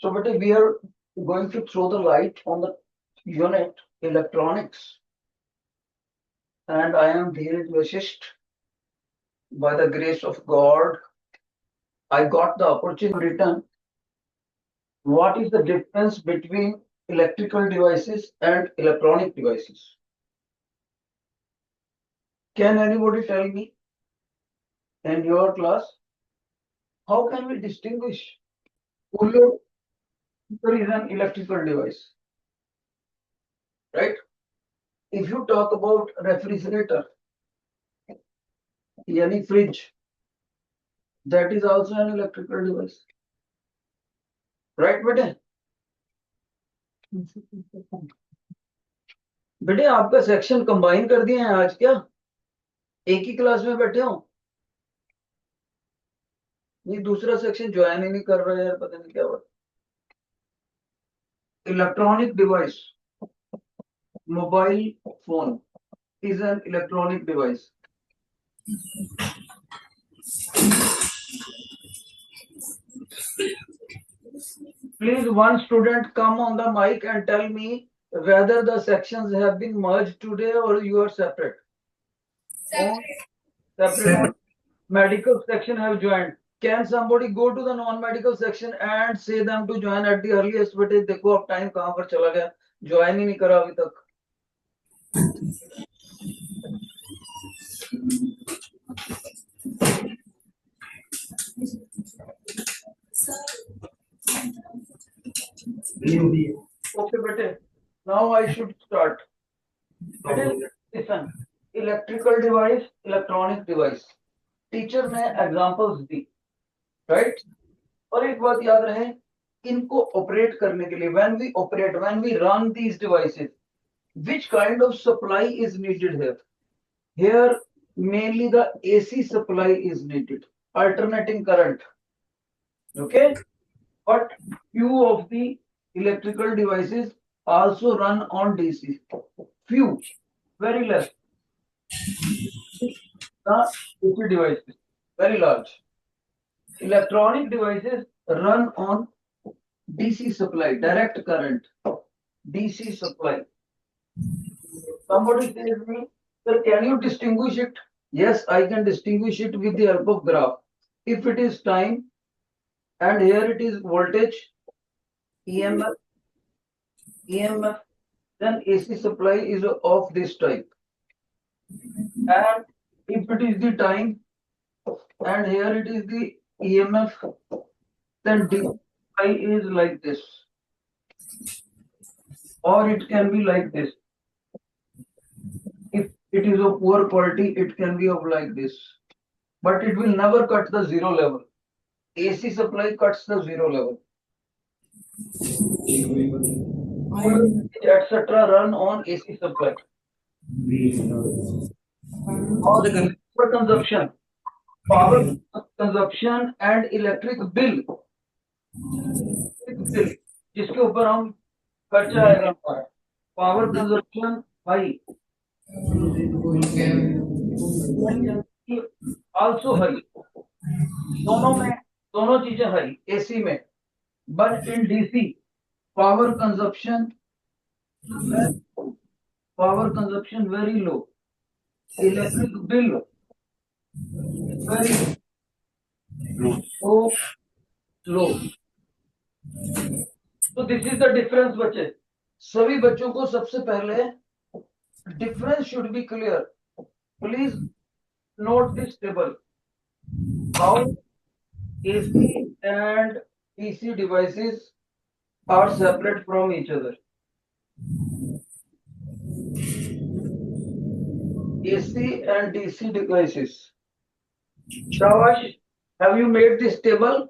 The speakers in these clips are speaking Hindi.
So, but we are going to throw the light on the unit electronics, and I am Dheeraj Vasisht. By the grace of God, I got the opportunity to written what is the difference between electrical devices and electronic devices. Can anybody tell me in your class how can we distinguish cooler is an electrical device, right? If you talk about refrigerator, yani fridge, that is also an electrical device, right? बेटे आपका सेक्शन कंबाइन कर दिए हैं आज, क्या एक ही क्लास में बैठे हो? ये दूसरा सेक्शन ज्वाइन ही नहीं कर रहा है यार, पता नहीं क्या हुआ। Electronic device, mobile phone is an electronic device. Please, one student come on the mic and tell me whether the sections have been merged today or you are separate. Separate. Medical section have joined. Can somebody go to the non-medical section and say them to join at the earliest? बेटे देखो अब टाइम कहाँ पर चला गया, ज्वाइन ही नहीं करा अभी तक। Okay, बेटे, now I should start. Listen, electrical device, electronic device. Teacher ने एग्जांपल्स दी, राइट? और एक बात याद रहे, इनको ऑपरेट करने के लिए when we run these devices, which kind of supply is needed here? Here mainly the AC supply is needed, alternating current. Okay, but few of the electrical devices also run on DC. Few, very less. The AC devices, very large. Electronic devices run on DC supply, direct current, DC supply. Somebody says me, sir, can you distinguish it? Yes, I can distinguish it with the help of graph. If it is time and here it is voltage, EMF, then AC supply is of this type. And if it is the time and here it is the EMF, then DC supply is like this. Or it can be like this. If it is of poor quality, it can be of like this. But it will never cut the zero level. AC supply cuts the zero level. Etc. run on AC supply. Or the power consumption and electric bill, जिसके ऊपर हम खर्चा आएगा, power consumption high, also high, दोनों चीजें हाई AC में, but in DC power consumption very low, electric bill very low. So this is the difference बच्चे। सभी बच्चों को सबसे पहले difference should be clear. Please note this table. How AC and DC devices are separate from each other. AC and DC devices. Shabash, have you made this table?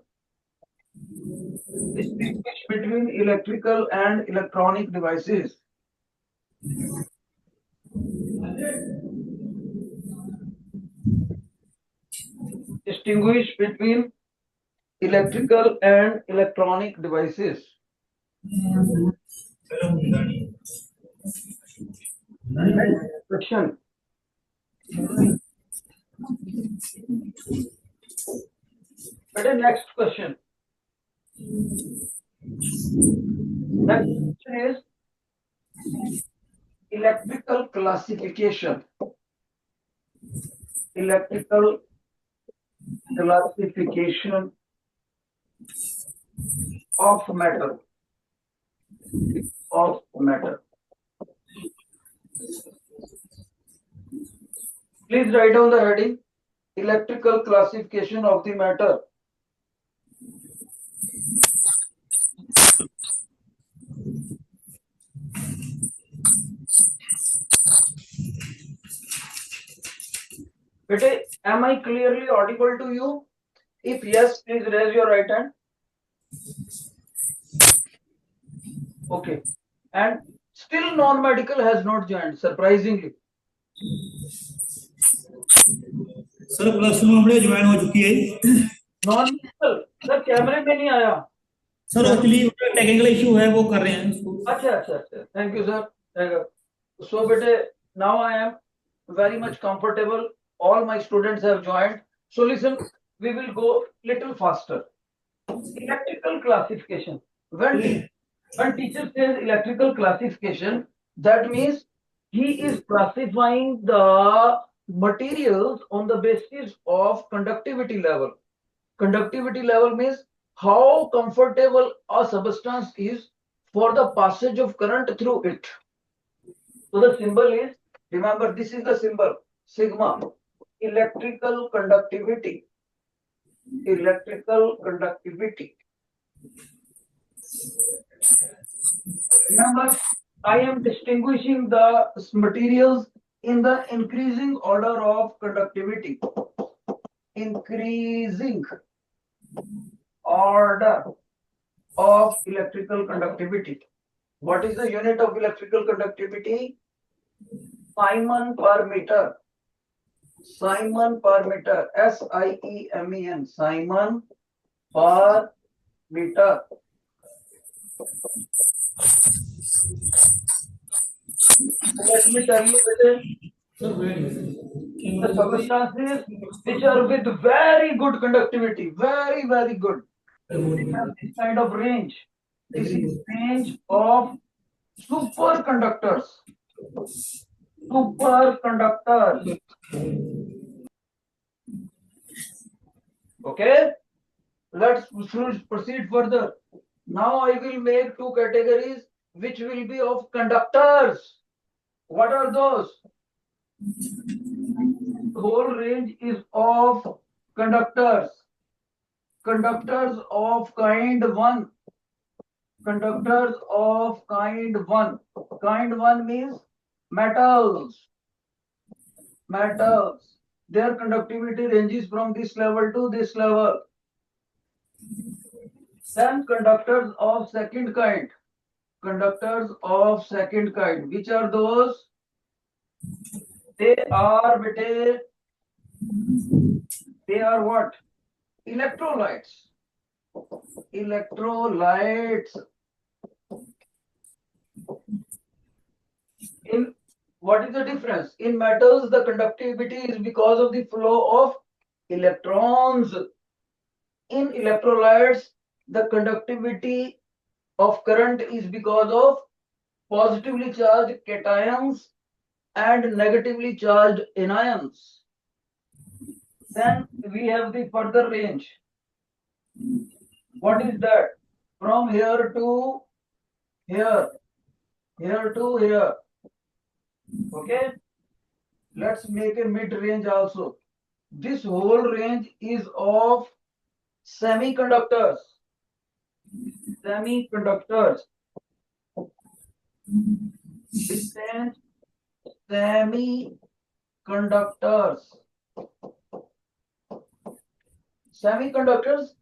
Distinguish between electrical and electronic devices. Distinguish between electrical and electronic devices. Question. Better next question. Next question is electrical classification. Electrical classification of matter. Of matter. Please write down the heading. Electrical classification of the matter. Bete, am I clearly audible to you? If yes, please raise your right hand. Okay. And still non-medical has not joined, surprisingly. Sir plus 2 हमने ज्वाइन हो चुकी है Non-medical सर कैमरे में नहीं आया सर एक्चुअली टेक्निकल इशू है वो कर रहे हैं उसको अच्छा अच्छा अच्छा thank you sir so bete now I am very much comfortable all my students have joined so listen we will go little faster electrical classification when teacher says electrical classification that means he is classifying the materials on the basis of conductivity level. Conductivity level means how comfortable a substance is for the passage of current through it. So the symbol is, remember this is the symbol, sigma, electrical conductivity. Electrical conductivity. Remember, I am distinguishing the materials in the increasing order of conductivity. Increasing order of electrical conductivity. What is the unit of electrical conductivity? Simon per meter. Simon per meter. SIEMEN. Simon per meter. Let me tell you the substances which are with very good conductivity, very, very good. They have this kind of range. This is range of superconductors. Superconductors. Okay, let's proceed further. Now I will make two categories which will be of conductors. What are those? The whole range is of conductors. Conductors of kind 1. Conductors of kind 1. Kind 1 means metals. Metals. Their conductivity ranges from this level to this level. Then conductors of second kind. Conductors of second kind. Which are those? They are what? Electrolytes. Electrolytes. In what is the difference? In metals, the conductivity is because of the flow of electrons. In electrolytes, the conductivity of current is because of positively charged cations and negatively charged anions. Then we have the further range. What is that? From here to here, here to here. Okay, let's make a mid range also. This whole range is of semiconductors. Semiconductors. This range, semiconductors. Semiconductors.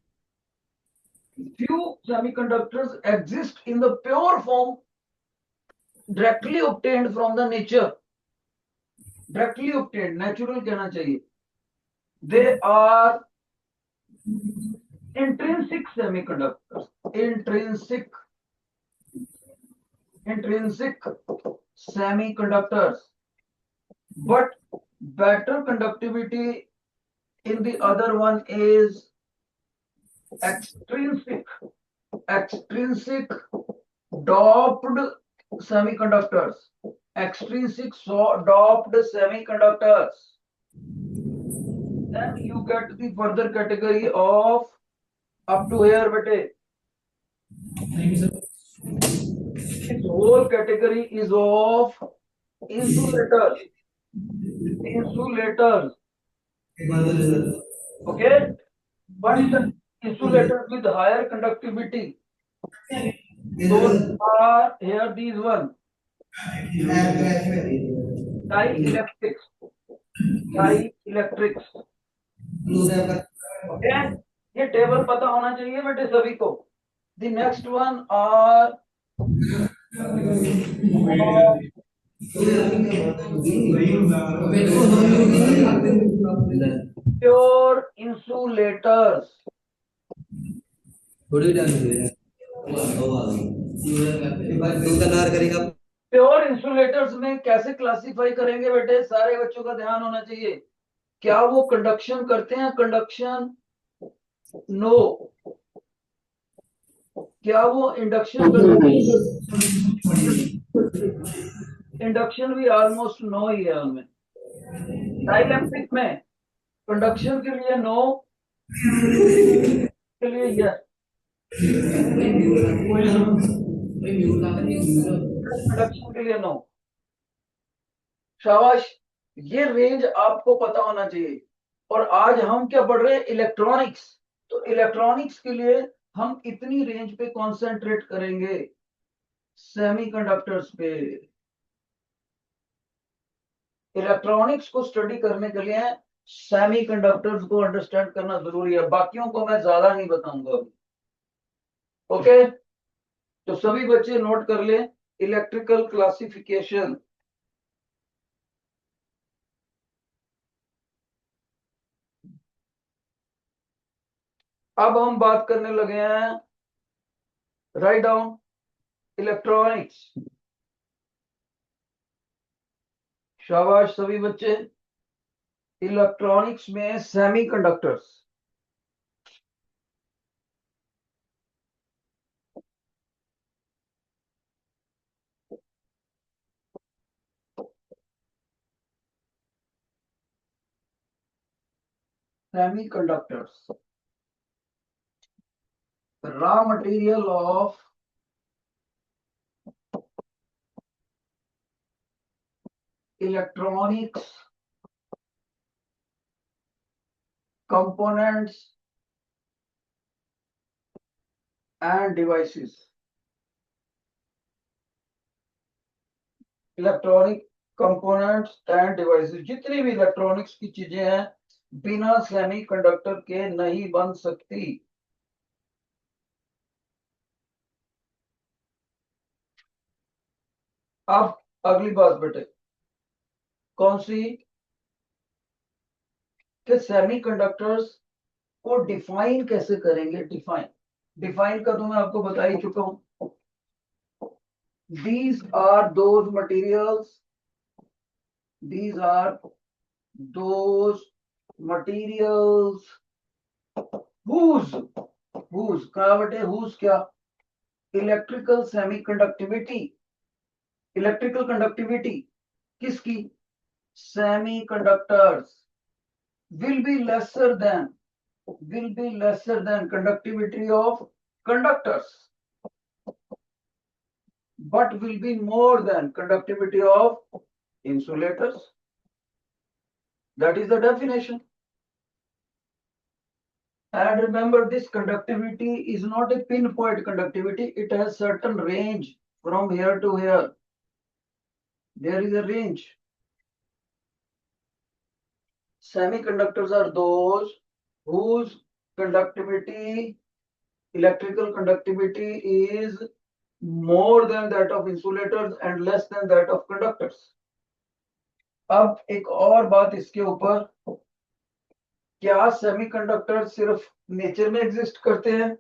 Few semiconductors exist in the pure form directly obtained from the nature. Directly obtained, natural कहना चाहिए. They are intrinsic semiconductors. Intrinsic semiconductors. But better conductivity in the other one is extrinsic extrinsic doped semiconductors, extrinsic doped semiconductors, then you get the further category of up to here bete. Thank you, sir. This whole category is of insulators. Insulators, okay, but insulators with higher conductivity, those are here these one, dielectrics. Dielectrics, okay, ये टेबल पता होना चाहिए बेटे सभी को. The next one are pure insulators. Pure insulators में कैसे क्लासिफाई करेंगे बेटे, सारे बच्चों का ध्यान होना चाहिए. क्या वो कंडक्शन करते हैं? Conduction no. क्या वो इंडक्शन करते हैं? इंडक्शन भी ऑलमोस्ट नो ही है उनमें. डाइलेक्ट्रिक में कंडक्शन के लिए नो, के लिए यस. कंडक्शन के लिए नो. शाबाश, ये रेंज आपको पता होना चाहिए. और आज हम क्या पढ़ रहे हैं? इलेक्ट्रॉनिक्स. तो इलेक्ट्रॉनिक्स के लिए हम इतनी रेंज पे कॉन्सेंट्रेट करेंगे, सेमीकंडक्टर्स पे. इलेक्ट्रॉनिक्स को स्टडी करने के लिए सेमीकंडक्टर्स को अंडरस्टैंड करना जरूरी है. बाकियों को मैं ज्यादा नहीं बताऊंगा अभी. ओके, तो सभी बच्चे नोट कर ले इलेक्ट्रिकल क्लासिफिकेशन. अब हम बात करने लगे हैं, राइट डाउन इलेक्ट्रॉनिक्स. शाबाश सभी बच्चे. इलेक्ट्रॉनिक्स में semiconductors, semiconductors, raw material of electronics components and devices. Electronic components end devices, जितनी भी इलेक्ट्रॉनिक्स की चीजें हैं बिना सेमीकंडक्टर के नहीं बन सकती. अब अगली बात बेटे, कौन सी? कि सेमीकंडक्टर्स को डिफाइन कैसे करेंगे. डिफाइन का तो मैं आपको बता ही चुका हूं. These are those materials. These are those materials whose कहा बटे whose क्या? इलेक्ट्रिकल सेमीकंडक्टिविटी. इलेक्ट्रिकल कंडक्टिविटी किसकी? Semiconductors will be lesser than conductivity of conductors, but will be more than conductivity of insulators. That is the definition. And remember, this conductivity is not a pinpoint conductivity. It has certain range from here to here. There is a range. Semiconductors are those whose conductivity, electrical conductivity is more than that of insulators and less than that of conductors. अब एक और बात इसके ऊपर, क्या सेमीकंडक्टर सिर्फ नेचर में एग्जिस्ट करते हैं?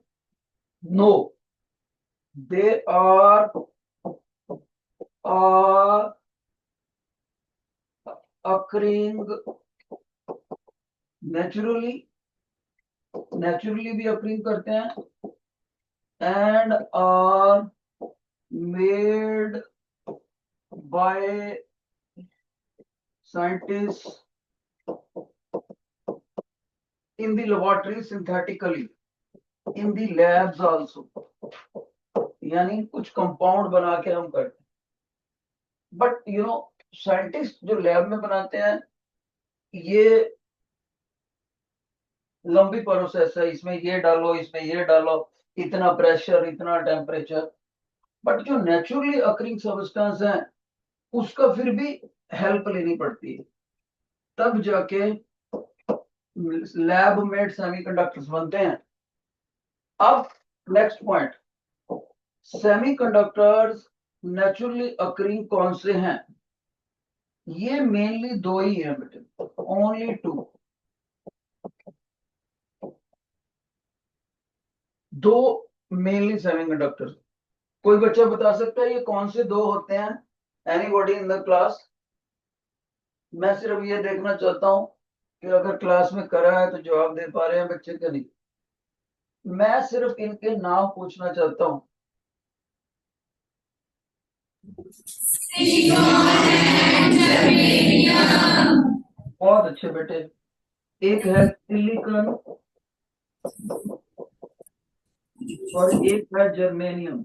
No, they are occurring naturally भी occurring करते हैं and are made by scientists in the laboratory synthetically in the labs also, यानी कुछ कंपाउंड बना के हम करते हैं। बट यू नो साइंटिस्ट जो लैब में बनाते हैं ये लंबी प्रोसेस है, इसमें ये डालो, इसमें ये डालो, इतना प्रेशर, इतना टेम्परेचर। बट जो नेचुरली अकरिंग सब्सटेंस है उसका फिर भी हेल्प लेनी पड़ती है, तब जाके लैब मेड सेमीकंडक्टर्स बनते हैं। अब next point, semiconductors naturally occurring कौन से हैं? ये मेनली दो ही हैं बेटे, ओनली टू, दो मेनली सेमीकंडक्टर्स। कोई बच्चा बता सकता है ये कौन से दो होते हैं? Anybody in the class? मैं सिर्फ ये देखना चाहता हूं कि अगर क्लास में करा है तो जवाब दे पा रहे हैं बच्चे के नहीं। मैं सिर्फ इनके नाम पूछना चाहता हूं। बहुत अच्छे बेटे। एक है सिलिकॉन और एक है जर्मेनियम।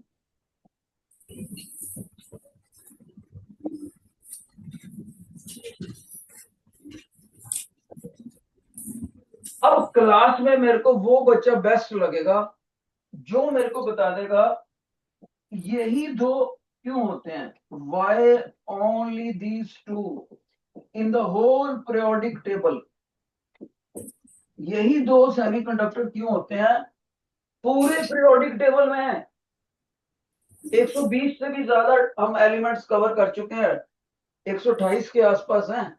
अब क्लास में मेरे को वो बच्चा बेस्ट लगेगा जो मेरे को बता देगा यही दो क्यों होते हैं, why only these two in the whole periodic table. यही दो सेमीकंडक्टर क्यों होते हैं पूरे पीरियोडिक टेबल में? 120 से भी ज्यादा हम एलिमेंट्स कवर कर चुके हैं, 128 के आसपास हैं।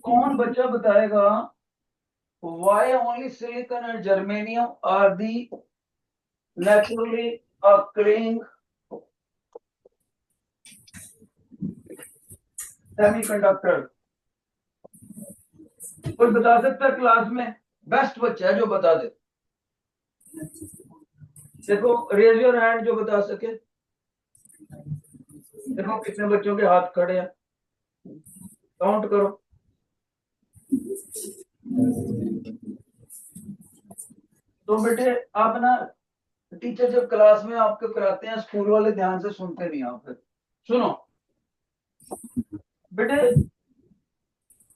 कौन बच्चा बताएगा why only silicon and germanium are the naturally occurring semiconductor? कोई बता सकता है क्लास में? बेस्ट बच्चा है जो बता दे। देखो रेज योर हैंड जो बता सके। देखो कितने बच्चों के हाथ खड़े हैं, काउंट करो। तो बेटे आप ना, टीचर जब क्लास में आपको कराते हैं स्कूल वाले ध्यान से सुनते नहीं। आप फिर सुनो बेटे,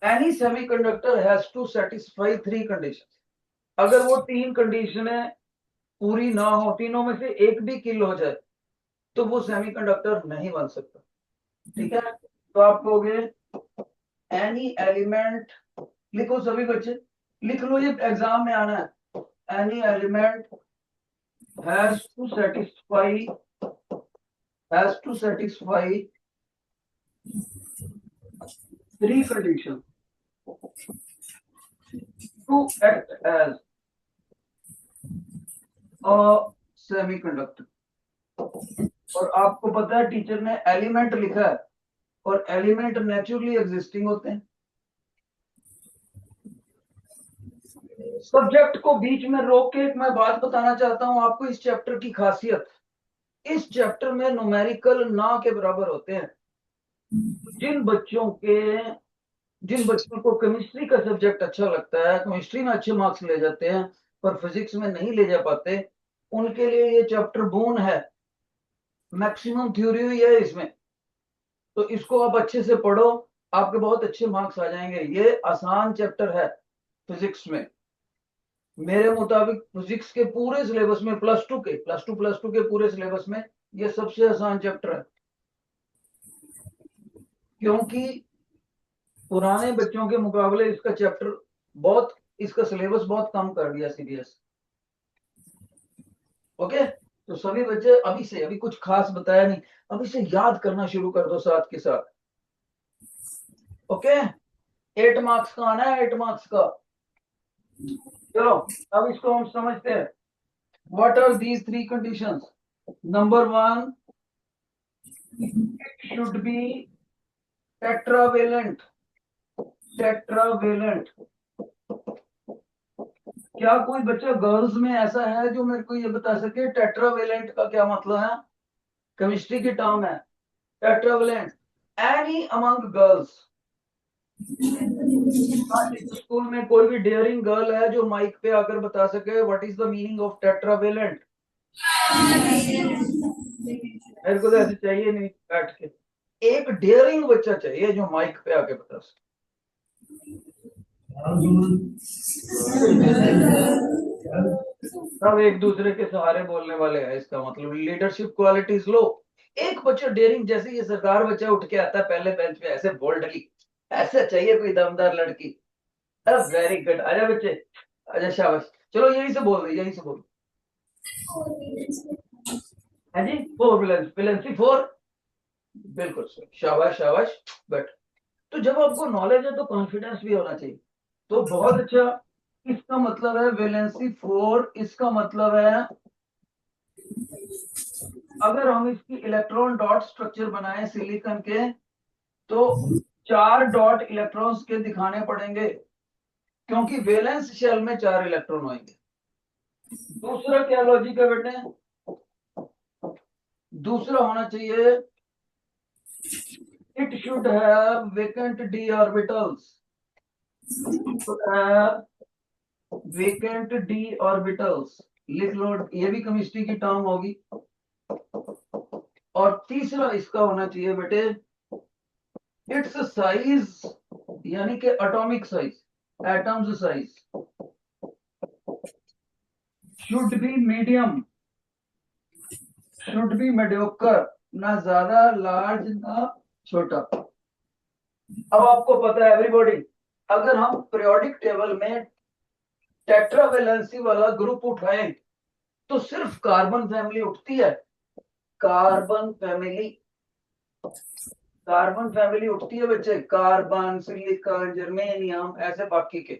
any semiconductor has to satisfy three condition. अगर वो तीन कंडीशनें पूरी ना हो, तीनों में से एक भी किल हो जाए तो वो सेमीकंडक्टर नहीं बन सकता। ठीक है, तो आप कहोगे एनी एलिमेंट, लिखो सभी बच्चे लिख लो, ये एग्जाम में आना है। Any element has to satisfy three conditions to act as a semiconductor। और आपको पता है टीचर ने एलिमेंट लिखा है और एलिमेंट नेचुरली एग्जिस्टिंग होते हैं। सब्जेक्ट को बीच में रोक के एक मैं बात बताना चाहता हूं आपको, इस चैप्टर की खासियत। इस चैप्टर में न्यूमेरिकल ना के बराबर होते हैं। जिन बच्चों को केमिस्ट्री का सब्जेक्ट अच्छा लगता है, केमिस्ट्री में अच्छे मार्क्स ले जाते हैं पर फिजिक्स में नहीं ले जा पाते, उनके लिए ये चैप्टर बोन है। मैक्सिमम थ्योरी हुई है इसमें, तो इसको आप अच्छे से पढ़ो, आपके बहुत अच्छे मार्क्स आ जाएंगे। ये आसान चैप्टर है फिजिक्स में। मेरे मुताबिक फिजिक्स के पूरे सिलेबस में प्लस टू के पूरे सिलेबस में ये सबसे आसान चैप्टर है, क्योंकि पुराने बच्चों के मुकाबले इसका सिलेबस बहुत कम कर दिया सीबीएस। ओके, तो सभी बच्चे अभी कुछ खास बताया नहीं, अभी से याद करना शुरू कर दो साथ के साथ। ओके, 8 मार्क्स का आना है, 8 मार्क्स का। चलो अब इसको हम समझते हैं। What are these three conditions? Number 1, it should be tetravalent। क्या कोई बच्चा गर्ल्स में ऐसा है जो मेरे को ये बता सके टेट्रावेलेंट का क्या मतलब है? केमिस्ट्री की टर्म है tetravalent. Any among girls, school में कोई भी डेयरिंग गर्ल है जो माइक पे आकर बता सके what is the meaning of tetravalent? मेरे को तो ऐसे चाहिए नहीं बैठ के, एक डेयरिंग बच्चा चाहिए जो माइक पे आके बता सके। सब एक दूसरे के सहारे बोलने वाले हैं, इसका मतलब लीडरशिप क्वालिटीज लो। एक बच्चा डेयरिंग, जैसे ये सरकार बच्चा उठ के आता है पहले बेंच पे ऐसे बोल्डली, ऐसा चाहिए कोई दमदार लड़की। वेरी गुड, आजा बच्चे, आजा, शाबाश। चलो यही से बोल रही, यही से बोल। है जी, फोर वैलेंसी फोर, बिल्कुल सही, शाबाश शाबाश। बट तो जब आपको नॉलेज है तो कॉन्फिडेंस भी होना चाहिए। तो बहुत अच्छा, इसका मतलब है वैलेंसी फोर, इसका मतलब है अगर हम इसकी इलेक्ट्रॉन डॉट स्ट्रक्चर बनाए सिलिकॉन के, तो 4 डॉट इलेक्ट्रॉन्स के दिखाने पड़ेंगे, क्योंकि वैलेंस शेल में 4 इलेक्ट्रॉन होंगे। दूसरा क्या लॉजिक है बेटे? दूसरा होना चाहिए it should have vacant D orbitals, vacant D orbitals लिख लो, ये भी केमिस्ट्री की टर्म होगी। और तीसरा इसका होना चाहिए बेटे इट्स साइज, यानी कि atomic size, atoms size should be medium, should be mediocre, ना ज्यादा लार्ज ना छोटा। अब आपको पता है एवरीबॉडी, अगर हम पीरियोडिक टेबल में टेट्रावेलेंसी वाला ग्रुप उठाएं तो सिर्फ कार्बन फैमिली उठती है, कार्बन फैमिली, कार्बन फैमिली उठती है बच्चे, कार्बन, सिलिकॉन, जर्मेनियम, ऐसे बाकी के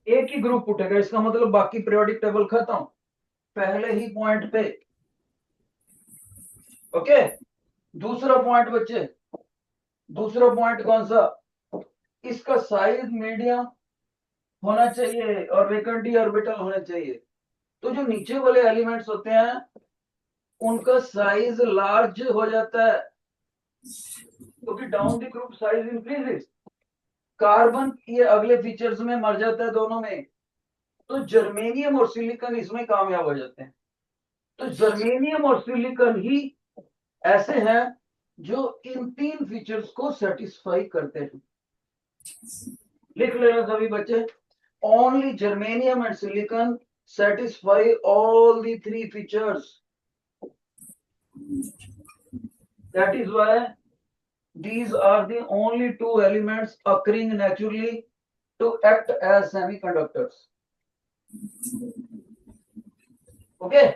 एक ही ग्रुप उठेगा। इसका मतलब बाकी पीरियोडिक टेबल खत्म पहले ही पॉइंट पे। ओके, दूसरा पॉइंट बच्चे, दूसरा पॉइंट कौन सा? इसका साइज मीडियम होना चाहिए और वेकेंट ऑर्बिटल होने चाहिए। तो जो नीचे वाले एलिमेंट्स होते हैं उनका साइज लार्ज हो जाता है, क्योंकि down the group size increases. Carbon ये अगले फीचर्स में मर जाता है दोनों में, तो जर्मेनियम और सिलिकॉन इसमें कामयाब हो जाते हैं। तो जर्मेनियम और सिलिकॉन ही ऐसे हैं जो इन 3 फीचर्स को सेटिस्फाई करते हैं। लिख लेना सभी बच्चे, only germanium and silicon satisfy all the 3 features. That is why these are the only 2 elements occurring naturally to act as semiconductors. Okay,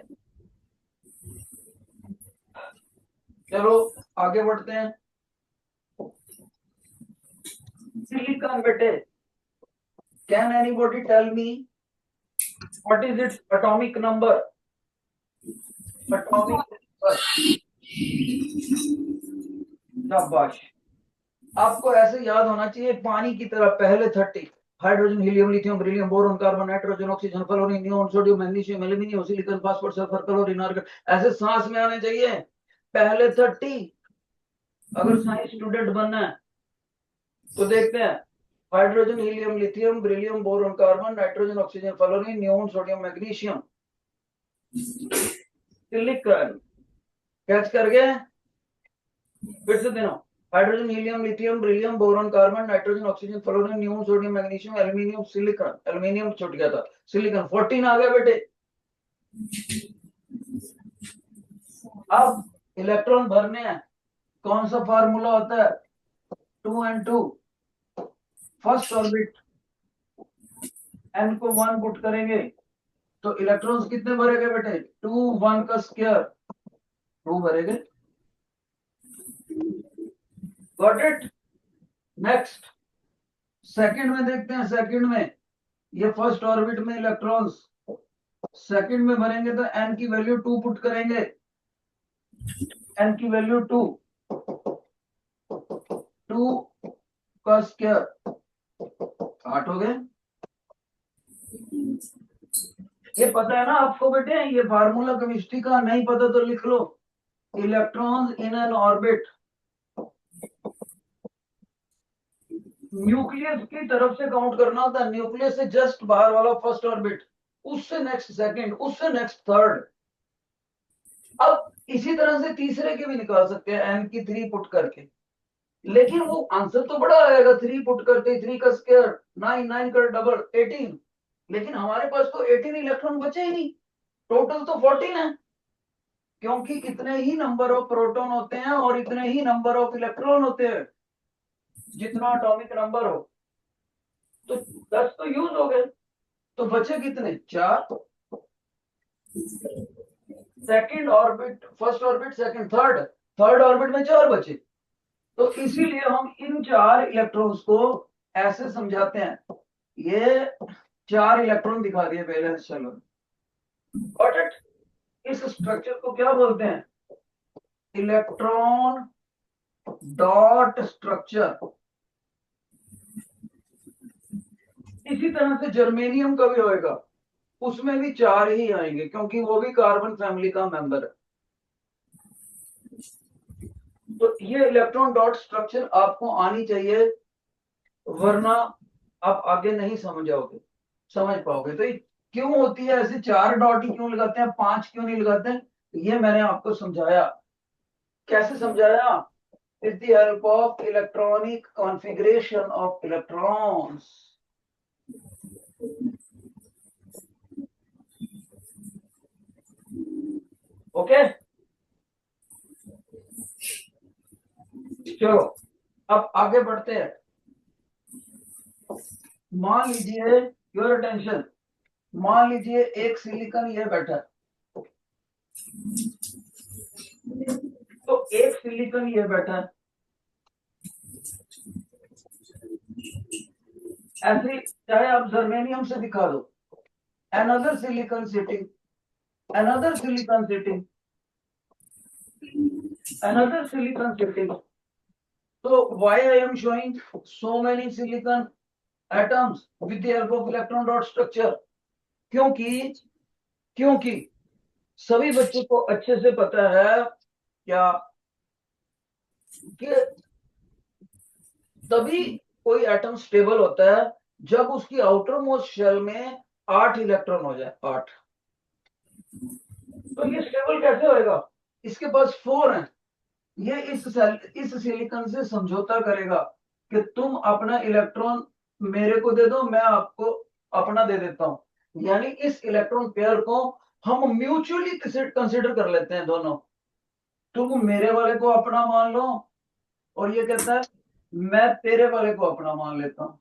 चलो आगे बढ़ते हैं। सिलिकॉन बेटे, can anybody tell me what is its atomic number? Atomic number, शाबाश। आपको ऐसे याद होना चाहिए पानी की तरह, पहले 30 hydrogen, helium, lithium, beryllium, boron, carbon, nitrogen, oxygen, fluorine, neon, sodium, magnesium, aluminium, silicon, phosphorus, sulphur, chlorine, argon, ऐसे सांस में आने चाहिए पहले 30। अगर साइंस स्टूडेंट बनना है तो देखते हैं hydrogen, helium, lithium, beryllium, boron, carbon, nitrogen, oxygen, fluorine, neon, sodium, magnesium, silicon. Catch कर गए? फिर से देना, hydrogen, helium, lithium, beryllium, boron, carbon, nitrogen, oxygen, fluorine, neon, sodium, magnesium, aluminium, silicon. Aluminium छूट गया था, सिलिकॉन 14 आ गया बेटे। अब इलेक्ट्रॉन भरने हैं, कौन सा फार्मूला होता है? 2n2, फर्स्ट ऑर्बिट n को 1 पुट करेंगे तो इलेक्ट्रॉन्स कितने भरेंगे बेटे? 2, 1 का स्क्वायर 2 भरेंगे। Got it? नेक्स्ट सेकंड में देखते हैं, सेकंड में ये फर्स्ट ऑर्बिट में इलेक्ट्रॉन्स सेकंड में भरेंगे तो n की वैल्यू 2 पुट करेंगे, n की वैल्यू 2, 2 का स्क्वायर 8 हो गए। ये पता है ना आपको बेटे, ये फार्मूला केमिस्ट्री का, नहीं पता तो लिख लो। Electrons in an orbit, nucleus की तरफ से काउंट करना होता है, न्यूक्लियस से जस्ट बाहर वाला फर्स्ट ऑर्बिट, उससे नेक्स्ट सेकंड, उससे नेक्स्ट थर्ड। अब इसी तरह से तीसरे के भी निकाल सकते हैं, एन की 3 पुट करके, लेकिन वो आंसर तो बड़ा आएगा, 3 पुट करते 3 का स्क्वायर 9, 9 का डबल 18, लेकिन हमारे पास तो 18 इलेक्ट्रॉन बचे ही नहीं, टोटल तो 14 है, क्योंकि इतने ही नंबर ऑफ प्रोटॉन होते हैं और इतने ही नंबर ऑफ इलेक्ट्रॉन होते हैं जितना एटॉमिक नंबर हो। तो 10 तो यूज हो गए, तो बचे कितने, 4। Second orbit, first orbit, second, third, third orbit में 4 बचे। तो इसीलिए हम इन 4 इलेक्ट्रॉन्स को ऐसे समझाते हैं, ये 4 इलेक्ट्रॉन दिखा दिए पहले, चलो गॉट इट। इस स्ट्रक्चर को क्या बोलते हैं, इलेक्ट्रॉन डॉट स्ट्रक्चर। इसी तरह से जर्मेनियम का भी होएगा, उसमें भी 4 ही आएंगे, क्योंकि वो भी कार्बन फैमिली का मेंबर है। तो ये इलेक्ट्रॉन डॉट स्ट्रक्चर आपको आनी चाहिए, वरना आप आगे नहीं समझ पाओगे। तो क्यों होती है ऐसे, 4 डॉट ही क्यों लगाते हैं, 5 क्यों नहीं लगाते हैं, ये मैंने आपको समझाया। कैसे समझाया, with the help of electronic configuration of electrons. Okay, चलो अब आगे बढ़ते हैं। मान लीजिए, योर अटेंशन, मान लीजिए एक सिलिकॉन ये बैठा है, तो एक सिलिकॉन ये बैठा है, ऐसे चाहे आप जर्मेनियम से दिखा दो, another silicon sitting, another silicon sitting, another silicon sitting. So why I am showing so many silicon atoms with the help of electron dot structure? क्योंकि सभी बच्चों को अच्छे से पता है क्या कि तभी कोई एटम स्टेबल होता है जब उसकी आउटर मोस्ट शेल में 8 इलेक्ट्रॉन हो जाए, 8। तो ये स्टेबल कैसे होएगा, इसके पास 4 हैं, ये इस सिलिकॉन से समझौता करेगा कि तुम अपना इलेक्ट्रॉन मेरे को दे दो, मैं आपको अपना दे देता हूं। यानी इस इलेक्ट्रॉन पेयर को हम म्यूचुअली कंसिडर कर लेते हैं दोनों, तुम मेरे वाले को अपना मान लो और ये कहता है मैं तेरे वाले को अपना मान लेता हूं,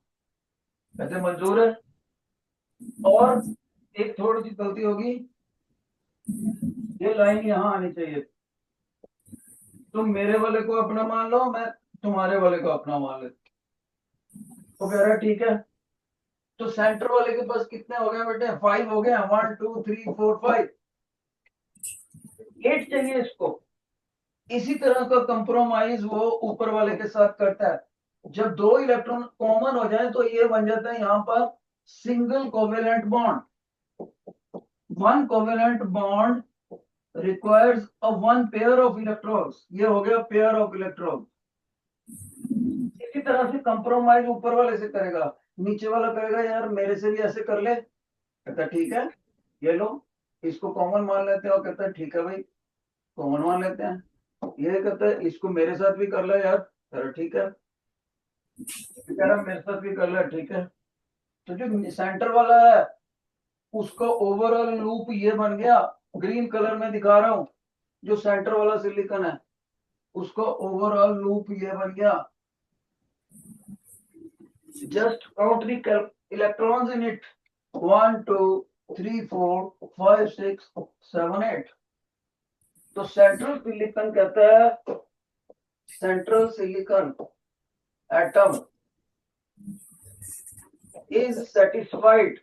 कहते मंजूर है। और एक थोड़ी सी गलती होगी, ये लाइन यहां आनी चाहिए, तुम मेरे वाले को अपना मान लो, मैं तुम्हारे वाले को अपना मान लेता। तो कह रहा ठीक है, तो सेंटर वाले के पास कितने हो गए बेटे, 5 हो गए, 1 2 3 4 5, 8 चाहिए इसको। इसी तरह का कंप्रोमाइज वो ऊपर वाले के साथ करता है। जब 2 इलेक्ट्रॉन कॉमन हो जाए तो ये बन जाता है यहाँ पर single covalent bond. 1 covalent bond requires a 1 pair of electrons, ये हो गया पेयर ऑफ इलेक्ट्रॉन। इसी तरह से कंप्रोमाइज ऊपर वाले से करेगा, नीचे वाला कहेगा यार मेरे से भी ऐसे कर ले, कहता ठीक है ये लो, इसको कॉमन मान लेते हैं, और कहता है ठीक है भाई कॉमन मान लेते हैं। ये कहता है इसको मेरे साथ भी कर लो यार, चलो ठीक है, कह रहा मेरे साथ भी कर ले, ठीक है। तो जो सेंटर वाला है उसका ओवरऑल लूप ये बन गया, ग्रीन कलर में दिखा रहा हूं, जो सेंटर वाला सिलिकॉन है उसका ओवरऑल लूप ये बन गया। Just count the electrons in it, 1 2 3 4 5 6 7 8। तो सेंट्रल सिलिकॉन कहता है, central silicon atom is satisfied,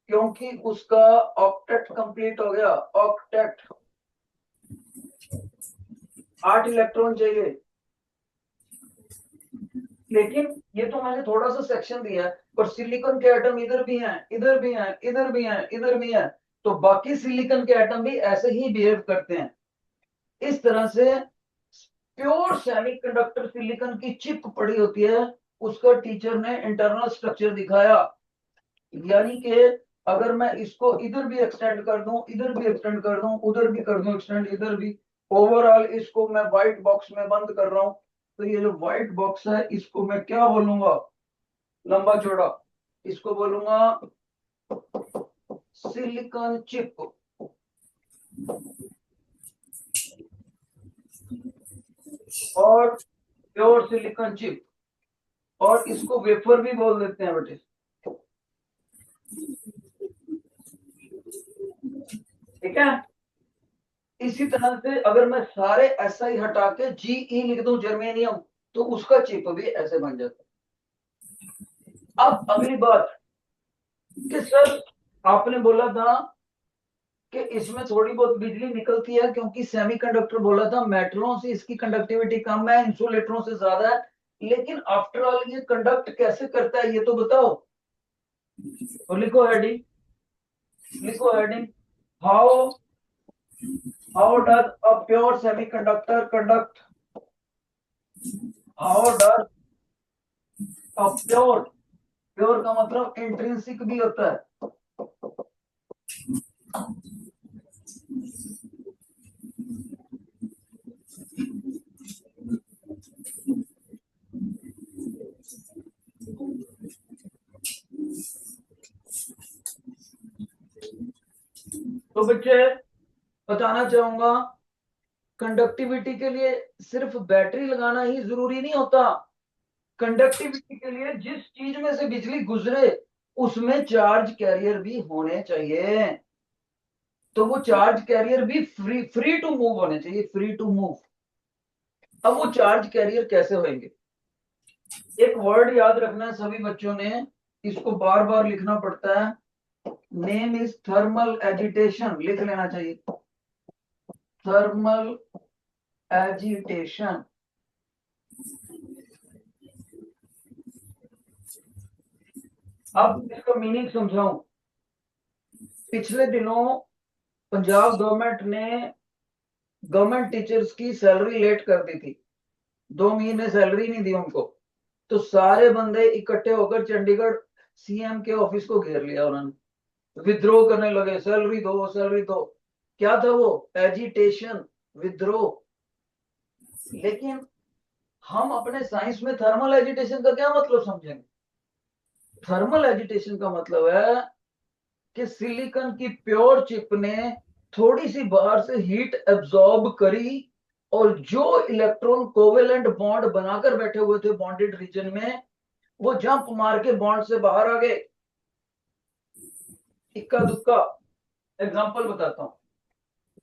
क्योंकि उसका ऑक्टेट कंप्लीट हो गया, ऑक्टेट 8 इलेक्ट्रॉन चाहिए। लेकिन ये तो मैंने थोड़ा सा सेक्शन दिया है, पर सिलिकॉन के एटम इधर भी हैं, इधर भी हैं, इधर भी हैं, इधर भी हैं, तो बाकी सिलिकॉन के एटम भी ऐसे ही बिहेव करते हैं। इस तरह से प्योर सेमीकंडक्टर सिलिकॉन की चिप पड़ी होती है, उसका टीचर ने इंटरनल स्ट्रक्चर दिखाया। यानी कि अगर मैं इसको इधर भी एक्सटेंड कर दूं, इधर भी एक्सटेंड कर दूं, उधर भी कर दूं एक्सटेंड, इधर भी, ओवरऑल इसको मैं व्हाइट बॉक्स में बंद कर रहा हूं, तो ये जो व्हाइट बॉक्स है इसको मैं क्या बोलूंगा, लंबा चौड़ा, इसको बोलूंगा सिलिकॉन चिप और प्योर सिलिकॉन चिप, और इसको वेफर भी बोल देते हैं बेटे, ठीक है। इसी तरह से अगर मैं सारे SI हटा के GE लिख दूं जर्मेनियम, तो उसका चिप भी ऐसे बन जाता है। अब अगली बात कि सर आपने बोला था कि इसमें थोड़ी बहुत बिजली निकलती है, क्योंकि सेमीकंडक्टर बोला था, मेटलों से इसकी कंडक्टिविटी कम है, इंसुलेटरों से ज्यादा है, लेकिन आफ्टर ऑल ये कंडक्ट कैसे करता है ये तो बताओ। तो लिखो हेडिंग, लिखो heading, how how does a pure semiconductor conduct, how does a pure, pure का मतलब इंट्रिंसिक भी होता है, तो बच्चे बताना चाहूंगा, कंडक्टिविटी के लिए सिर्फ बैटरी लगाना ही जरूरी नहीं होता। कंडक्टिविटी के लिए जिस चीज में से बिजली गुजरे उसमें चार्ज कैरियर भी होने चाहिए, तो वो चार्ज कैरियर भी फ्री फ्री टू मूव होने चाहिए, फ्री टू मूव। अब वो चार्ज कैरियर कैसे होंगे, एक वर्ड याद रखना है सभी बच्चों ने, इसको बार बार लिखना पड़ता है, नेम इज थर्मल एजिटेशन, लिख लेना चाहिए, थर्मल एजिटेशन। अब इसका मीनिंग समझाऊं, पिछले दिनों पंजाब गवर्नमेंट ने गवर्नमेंट टीचर्स की सैलरी लेट कर दी थी, 2 महीने सैलरी नहीं दी उनको, तो सारे बंदे इकट्ठे होकर चंडीगढ़ CM के ऑफिस को घेर लिया उन्होंने, विद्रोह करने लगे, सैलरी दो, सैलरी दो। क्या था वो, एजिटेशन, विद्रोह। लेकिन हम अपने साइंस में थर्मल एजिटेशन का क्या मतलब समझेंगे, थर्मल एजिटेशन का मतलब है कि सिलिकॉन की प्योर चिप ने थोड़ी सी बाहर से हीट एब्जॉर्ब करी, और जो इलेक्ट्रॉन कोवेलेंट बॉन्ड बनाकर बैठे हुए थे बॉन्डेड रीजन में, वो जंप मार के बॉन्ड से बाहर आ गए। इक्का दुक्का एग्जांपल बताता हूं,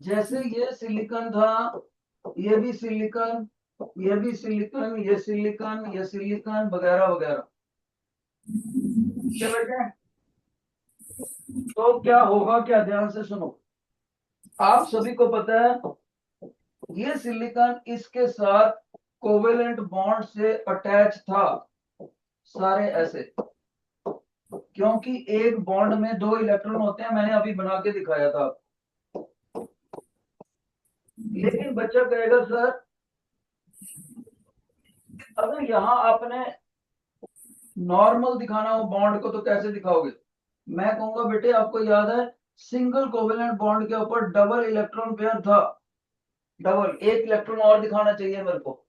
जैसे ये सिलिकॉन था, ये भी सिलिकॉन, ये भी सिलिकॉन, ये सिलिकॉन, ये सिलिकॉन, वगैरह वगैरह, क्या बेटे, तो क्या होगा, क्या ध्यान से सुनो, आप सभी को पता है ये सिलिकॉन इसके साथ कोवेलेंट बॉन्ड से अटैच था, सारे ऐसे, क्योंकि एक बॉन्ड में 2 इलेक्ट्रॉन होते हैं, मैंने अभी बना के दिखाया था। लेकिन बच्चा कहेगा सर अगर यहां आपने नॉर्मल दिखाना हो बॉन्ड को तो कैसे दिखाओगे, मैं कहूंगा बेटे आपको याद है सिंगल कोवेलेंट बॉन्ड के ऊपर डबल इलेक्ट्रॉन पेयर था, डबल, एक इलेक्ट्रॉन और दिखाना चाहिए मेरे को,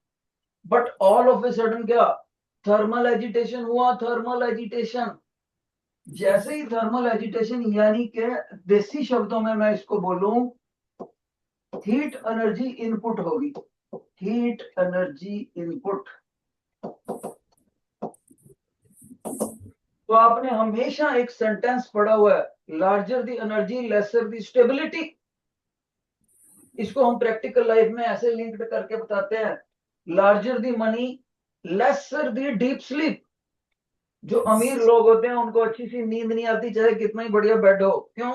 but all of a sudden क्या, थर्मल एजिटेशन हुआ, थर्मल एजिटेशन। जैसे ही थर्मल एजिटेशन, यानी कि देसी शब्दों में मैं इसको बोलूं, हीट एनर्जी इनपुट होगी, हीट एनर्जी इनपुट। तो आपने हमेशा एक सेंटेंस पढ़ा हुआ है, larger the energy lesser the stability, इसको हम प्रैक्टिकल लाइफ में ऐसे लिंक्ड करके बताते हैं, larger the money lesser the deep sleep. जो अमीर लोग होते हैं उनको अच्छी सी नींद नहीं आती चाहे कितना ही बढ़िया बेड हो, क्यों,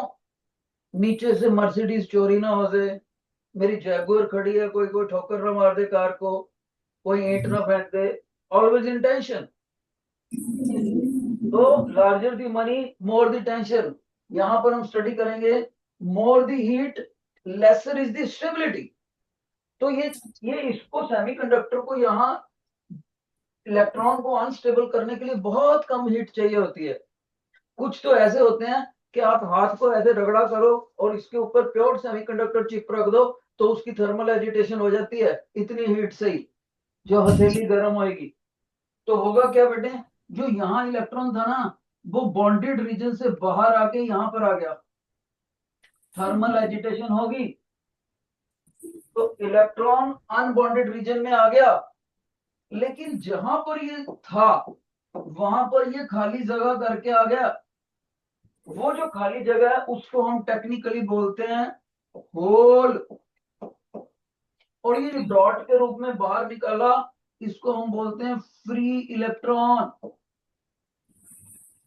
नीचे से मर्सिडीज चोरी ना हो जाए, मेरी जैगुआर खड़ी है, कोई कोई ठोकर ना मार दे कार को, कोई ईंट ना फेंक दे, ऑलवेज इन टेंशन। तो larger the money more the tension, यहां पर हम स्टडी करेंगे more the heat lesser is the stability. तो ये इसको सेमीकंडक्टर को यहाँ इलेक्ट्रॉन को अनस्टेबल करने के लिए बहुत कम हीट चाहिए होती है। कुछ तो ऐसे होते हैं कि आप हाथ को ऐसे रगड़ा करो और इसके ऊपर प्योर सेमीकंडक्टर चिप रख दो तो उसकी थर्मल एजिटेशन हो जाती है इतनी हीट से ही, जो हथेली गर्म होगी। तो होगा क्या बेटे, जो यहाँ इलेक्ट्रॉन था ना वो बॉन्डेड रीजन से बाहर आके यहाँ पर आ गया, थर्मल एजिटेशन होगी तो इलेक्ट्रॉन अनबॉन्डेड रीजन में आ गया। लेकिन जहां पर ये था वहां पर ये खाली जगह करके आ गया। वो जो खाली जगह है उसको हम टेक्निकली बोलते हैं होल। और ये जो डॉट के रूप में बाहर निकाला इसको हम बोलते हैं फ्री इलेक्ट्रॉन।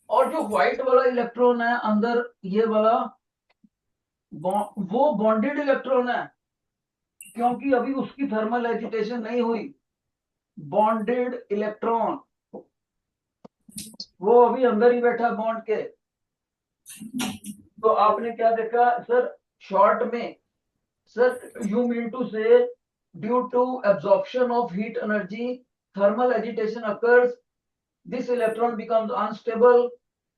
और जो व्हाइट वाला इलेक्ट्रॉन है अंदर ये वाला वो बॉन्डेड इलेक्ट्रॉन है, क्योंकि अभी उसकी थर्मल एजिटेशन नहीं हुई। बॉन्डेड इलेक्ट्रॉन वो अभी अंदर ही बैठा बॉन्ड के। तो आपने क्या देखा सर शॉर्ट में, sir you mean to say due to absorption of heat energy thermal agitation occurs, this electron becomes unstable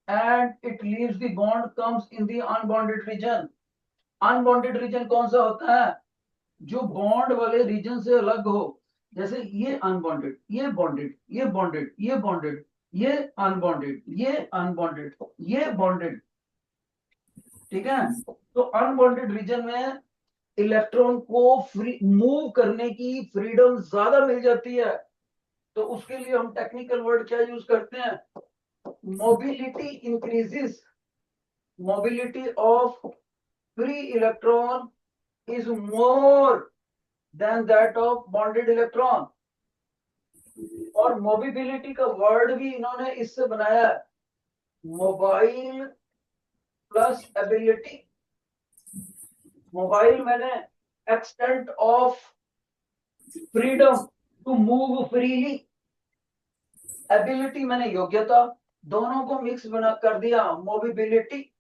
and it leaves the bond, comes in the unbonded region। Unbonded region कौन सा होता है, जो बॉन्ड वाले रीजन से अलग हो। जैसे ये अनबॉन्डेड, ये बॉन्डेड, ये बॉन्डेड, ये बॉन्डेड, ये अनबॉन्डेड, ये अनबॉन्डेड, ये बॉन्डेड। ठीक है, तो अनबॉन्डेड रीजन में इलेक्ट्रॉन को फ्री मूव करने की फ्रीडम ज्यादा मिल जाती है। तो उसके लिए हम टेक्निकल वर्ड क्या यूज करते हैं, mobility increases. Mobility of free electron is more than that of bonded electron। और मोबिलिटी का वर्ड भी इन्होंने इससे बनाया है, मोबाइल प्लस एबिलिटी। मोबाइल मैंने extent of freedom to move freely, ability मैंने योग्यता, दोनों को मिक्स बना कर दिया मोबिलिटी।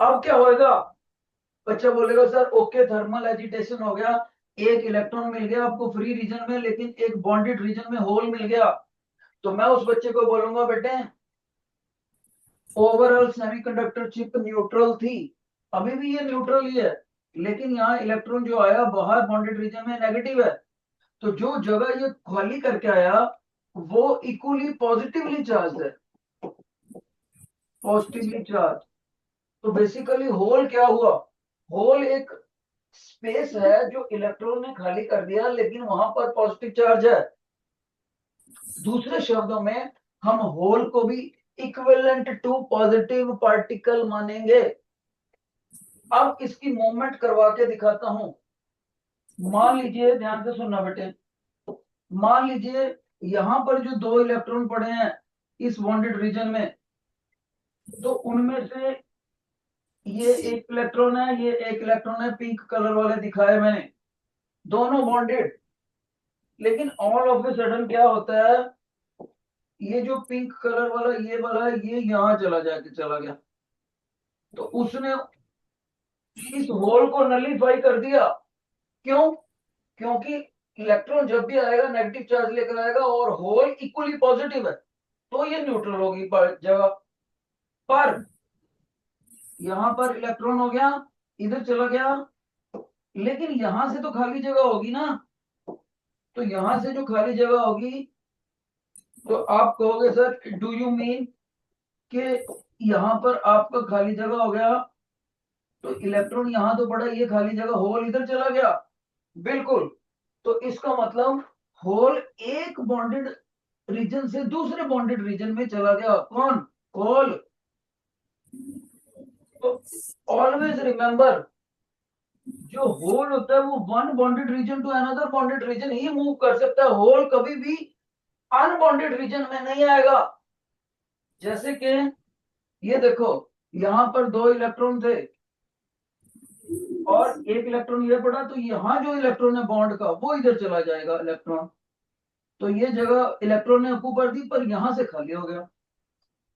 अब क्या होएगा, बच्चा बोलेगा सर ओके थर्मल एजिटेशन हो गया, एक इलेक्ट्रॉन मिल गया आपको फ्री रीजन में लेकिन एक बॉन्डेड रीजन में होल मिल गया। तो मैं उस बच्चे को बोलूंगा बेटे ओवरऑल सेमीकंडक्टर चिप न्यूट्रल थी, अभी भी ये न्यूट्रल ही है, लेकिन यहाँ इलेक्ट्रॉन जो आया बाहर बॉन्डेड रीजन में नेगेटिव है। तो जो जगह ये खाली करके आया वो इक्वली पॉजिटिवली चार्ज है, पॉजिटिवली चार्ज। तो बेसिकली होल क्या हुआ, होल एक स्पेस है जो इलेक्ट्रॉन ने खाली कर दिया लेकिन वहां पर पॉजिटिव चार्ज है। दूसरे शब्दों में हम होल को भी इक्विवेलेंट टू पॉजिटिव पार्टिकल मानेंगे। अब इसकी मूवमेंट करवा के दिखाता हूं। मान लीजिए, ध्यान से सुनना बेटे, मान लीजिए यहां पर जो दो इलेक्ट्रॉन पड़े हैं इस बॉन्डेड रीजन में, तो उनमें से ये एक इलेक्ट्रॉन है, ये एक इलेक्ट्रॉन है, पिंक कलर वाले दिखाए मैंने, दोनों बॉन्डेड। लेकिन ऑल ऑफ ए सडन क्या होता है, ये जो पिंक कलर वाला ये वाला है ये यहां चला गया। तो उसने इस होल को नलीफाई कर दिया। क्यों, क्योंकि इलेक्ट्रॉन जब भी आएगा नेगेटिव चार्ज लेकर आएगा और होल इक्वली पॉजिटिव है तो ये न्यूट्रल होगी जगह पर। यहां पर इलेक्ट्रॉन हो गया, इधर चला गया, लेकिन यहां से तो खाली जगह होगी ना। तो यहां से जो खाली जगह होगी तो आप कहोगे सर डू यू मीन कि यहां पर आपका खाली जगह हो गया तो इलेक्ट्रॉन यहां तो पड़ा, ये खाली जगह होल इधर चला गया। बिल्कुल, तो इसका मतलब होल एक बॉन्डेड रीजन से दूसरे बॉन्डेड रीजन में चला गया। कौन, होल। तो ऑलवेज रिमेंबर जो होल होता है वो one bonded region to another bonded region ही मूव कर सकता है, होल कभी भी अनबॉन्डेड रीजन में नहीं आएगा। जैसे कि ये देखो यहां पर दो इलेक्ट्रॉन थे और एक इलेक्ट्रॉन ये पड़ा तो यहाँ जो इलेक्ट्रॉन है बॉन्ड का वो इधर चला जाएगा इलेक्ट्रॉन, तो ये जगह इलेक्ट्रॉन ने ऑक्यूपाई दी पर यहां से खाली हो गया।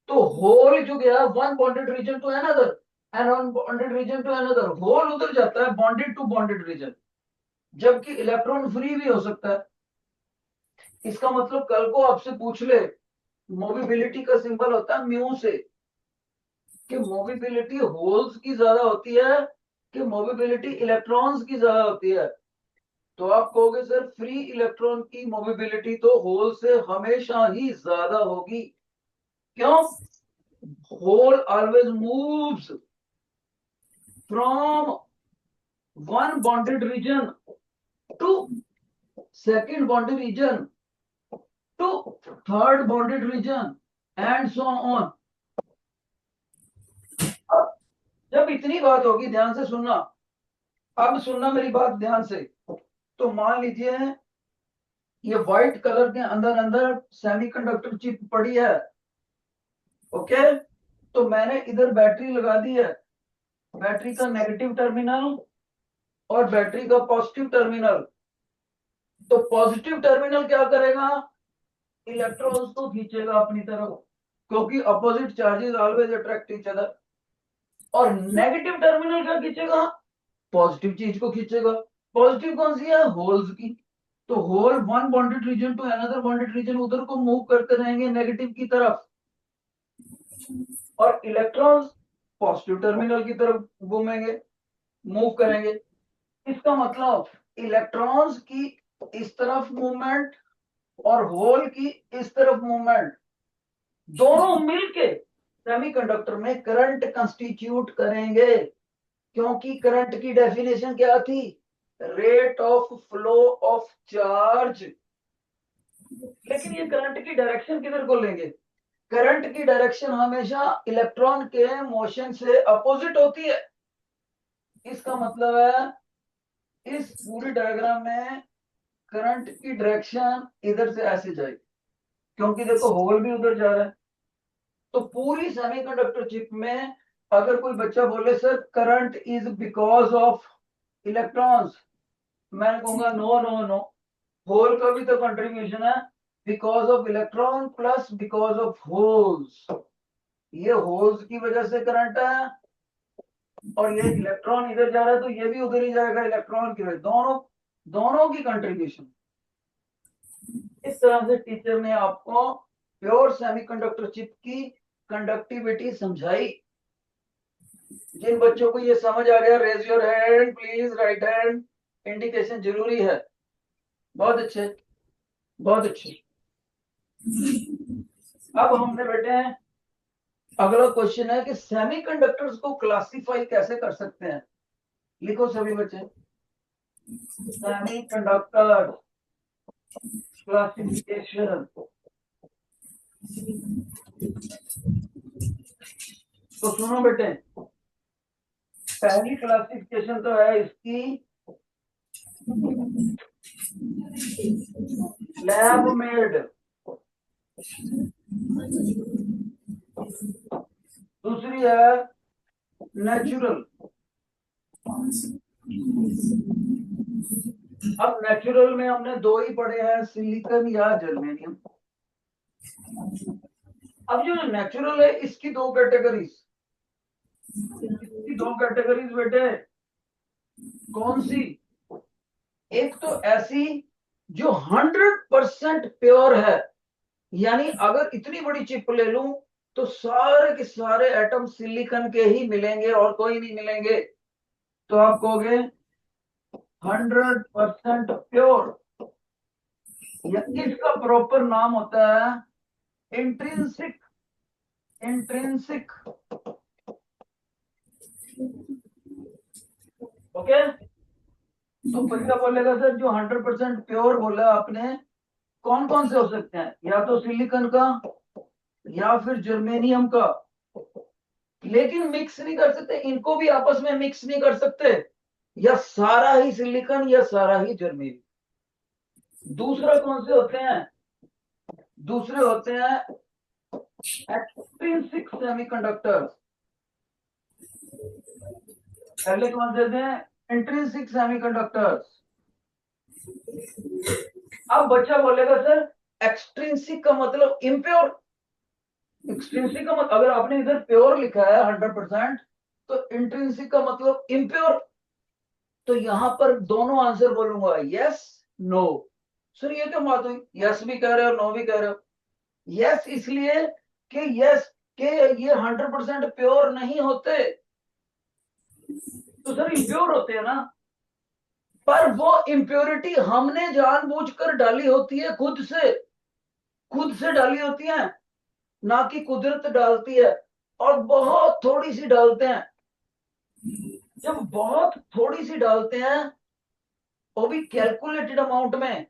तो होल जो गया one bonded region to another and one bonded region to another, hole उधर जाता है बॉन्डेड टू बॉन्डेड रीजन, जबकि इलेक्ट्रॉन फ्री भी हो सकता है। इसका मतलब कल को आपसे पूछ ले, मोबिलिटी का सिंबल होता है म्यू से, कि मोबिलिटी होल्स की ज्यादा होती है कि मोबिलिटी इलेक्ट्रॉन्स की ज्यादा होती है, तो आप कहोगे सर फ्री इलेक्ट्रॉन की मोबिलिटी तो होल से हमेशा ही ज्यादा होगी। क्यों? Hole always moves from one bonded region to second bonded region to third bonded region and so on. जब इतनी बात होगी, ध्यान से सुनना, अब सुनना मेरी बात ध्यान से। तो मान लीजिए ये व्हाइट कलर के अंदर अंदर सेमीकंडक्टर चिप पड़ी है, ओके, तो मैंने इधर बैटरी लगा दी है, बैटरी का नेगेटिव टर्मिनल और बैटरी का पॉजिटिव टर्मिनल। तो पॉजिटिव टर्मिनल क्या करेगा? इलेक्ट्रॉन्स को खींचेगा अपनी तरफ, क्योंकि opposite charges always attract each other. और नेगेटिव टर्मिनल क्या खींचेगा? पॉजिटिव चीज को खींचेगा। पॉजिटिव कौन सी है? होल्स की। तो hole one bonded region to another bonded region उधर को मूव करते रहेंगे नेगेटिव की तरफ, और इलेक्ट्रॉन्स पॉजिटिव टर्मिनल की तरफ घूमेंगे, मूव करेंगे। इसका मतलब इलेक्ट्रॉन्स की इस तरफ मूवमेंट और होल की इस तरफ मूवमेंट, दोनों मिलके सेमीकंडक्टर में करंट कंस्टिट्यूट करेंगे। क्योंकि करंट की डेफिनेशन क्या थी? Rate of flow of charge. लेकिन ये करंट की डायरेक्शन किधर को लेंगे? करंट की डायरेक्शन हमेशा इलेक्ट्रॉन के मोशन से अपोजिट होती है। इसका मतलब है इस पूरी डायग्राम में करंट की डायरेक्शन इधर से ऐसे जाएगी, क्योंकि देखो होल भी उधर जा रहा है। तो पूरी सेमीकंडक्टर चिप में अगर कोई बच्चा बोले sir current is because of electrons, मैं कहूंगा नो नो नो, होल का भी तो कंट्रीब्यूशन है, because of electron plus because of holes. ये होल्स की वजह से करंट है, और ये इलेक्ट्रॉन इधर जा रहा है तो ये भी उधर ही जाएगा इलेक्ट्रॉन की वजह। दोनों दोनों की कंट्रीब्यूशन। इस तरह से टीचर ने आपको प्योर सेमीकंडक्टर चिप की कंडक्टिविटी समझाई। जिन बच्चों को ये समझ आ गया, raise your hand please, right hand indication जरूरी है। बहुत अच्छे, बहुत अच्छे। अब हमने बेटे अगला क्वेश्चन है कि सेमीकंडक्टर्स को क्लासिफाई कैसे कर सकते हैं। लिखो सभी बच्चे, सेमीकंडक्टर क्लासिफिकेशन। तो सुनो बेटे, पहली क्लासिफिकेशन तो है इसकी लैब मेड, दूसरी है नेचुरल। अब नेचुरल में हमने दो ही पढ़े हैं, सिलिकॉन या जर्मेनियम। अब जो नेचुरल है इसकी दो कैटेगरीज, इसकी दो कैटेगरीज बेटे कौन सी? एक तो ऐसी जो 100% प्योर है, यानी अगर इतनी बड़ी चिप ले लूं तो सारे के सारे एटम सिलिकॉन के ही मिलेंगे और कोई नहीं मिलेंगे, तो आप कहोगे 100% प्योर। इसका प्रॉपर नाम होता है इंट्रिंसिक, इंट्रिंसिक, ओके। तो पहला बोलेगा सर जो 100% प्योर बोला आपने, कौन कौन से हो सकते हैं? या तो सिलिकॉन का या फिर जर्मेनियम का, लेकिन मिक्स नहीं कर सकते, इनको भी आपस में मिक्स नहीं कर सकते, या सारा ही सिलिकॉन या सारा ही जर्मेनियम। दूसरा कौन से होते हैं? दूसरे होते हैं एक्सट्रिंसिक सेमीकंडक्टर्स। पहले कौन से थे? Intrinsic semiconductors. अब बच्चा बोलेगा सर एक्सट्रिंसिक का मतलब इम्प्योर। एक्सट्रिंसिक का मतलब, अगर आपने इधर प्योर लिखा है 100%, तो इंट्रिंसिक का मतलब इम्प्योर। तो यहां पर दोनों आंसर बोलूंगा, यस नो। सर ये क्या बात हुई, यस भी कह रहे हो नो भी कह रहे हो? यस इसलिए कि यस के ये 100% प्योर नहीं होते, तो सर इम्प्योर होते हैं ना। पर वो इम्प्योरिटी हमने जानबूझकर डाली होती है, खुद से डाली होती है, ना कि कुदरत डालती है। और बहुत थोड़ी सी डालते हैं। जब बहुत थोड़ी सी डालते हैं, वो भी कैलकुलेटेड अमाउंट में।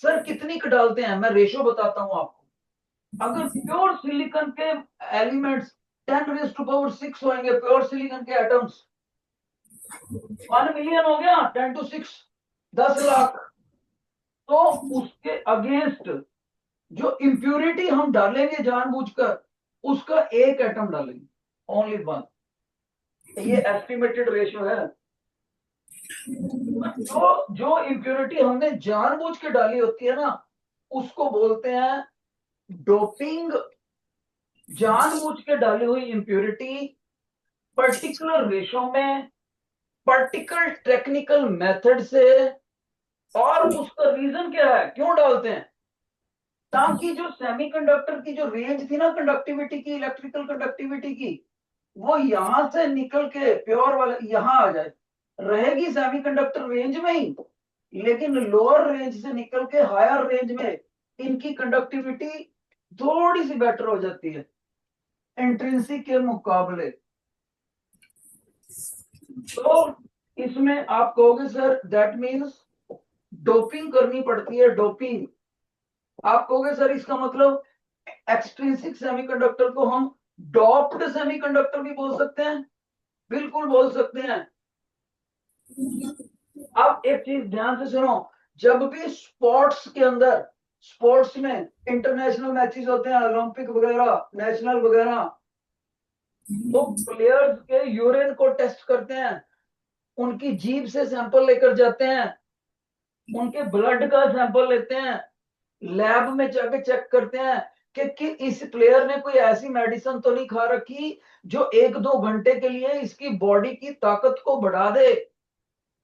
सर कितनी का डालते हैं, मैं रेशो बताता हूं आपको। अगर प्योर सिलिकॉन के एलिमेंट्स 10⁻⁶ होंगे, प्योर सिलिकॉन के एटम्स 1 मिलियन हो गया, 10⁶, 10 लाख। तो उसके अगेंस्ट जो इम्प्यूरिटी हम डालेंगे जानबूझकर, उसका एक एटम डालेंगे, ओनली 1। ये एस्टिमेटेड रेशियो है। तो जो इम्प्यूरिटी हमने जानबूझ के डाली होती है ना, उसको बोलते हैं डोपिंग। जानबूझ के डाली हुई इम्प्यूरिटी पर्टिकुलर रेशो में, पर्टिकुलर टेक्निकल मेथड से। और उसका रीजन क्या है, क्यों डालते हैं? ताकि जो सेमीकंडक्टर की जो रेंज थी ना कंडक्टिविटी की, इलेक्ट्रिकल कंडक्टिविटी की, वो यहां से निकल के प्योर वाले यहां आ जाए। रहेगी सेमीकंडक्टर रेंज में ही, लेकिन लोअर रेंज से निकल के हायर रेंज में इनकी कंडक्टिविटी थोड़ी सी बेटर हो जाती है इंट्रिंसिक के मुकाबले। तो इसमें आप कहोगे सर दैट मीन्स डोपिंग करनी पड़ती है, डोपिंग। आप कहोगे सर इसका मतलब एक्सट्रिंसिक सेमीकंडक्टर को हम डॉप्ड सेमीकंडक्टर भी बोल सकते हैं। बिल्कुल बोल सकते हैं। अब एक चीज ध्यान से सुनो, जब भी स्पोर्ट्स के अंदर, स्पोर्ट्स में इंटरनेशनल मैचेस होते हैं, ओलंपिक वगैरह, नेशनल वगैरह, तो प्लेयर्स के यूरिन को टेस्ट करते हैं, उनकी जीभ से सैंपल लेकर जाते हैं, उनके ब्लड का सैंपल लेते हैं, लैब में जाके चेक करते हैं कि इस प्लेयर ने कोई ऐसी मेडिसिन तो नहीं खा रखी जो 1-2 घंटे के लिए इसकी बॉडी की ताकत को बढ़ा दे,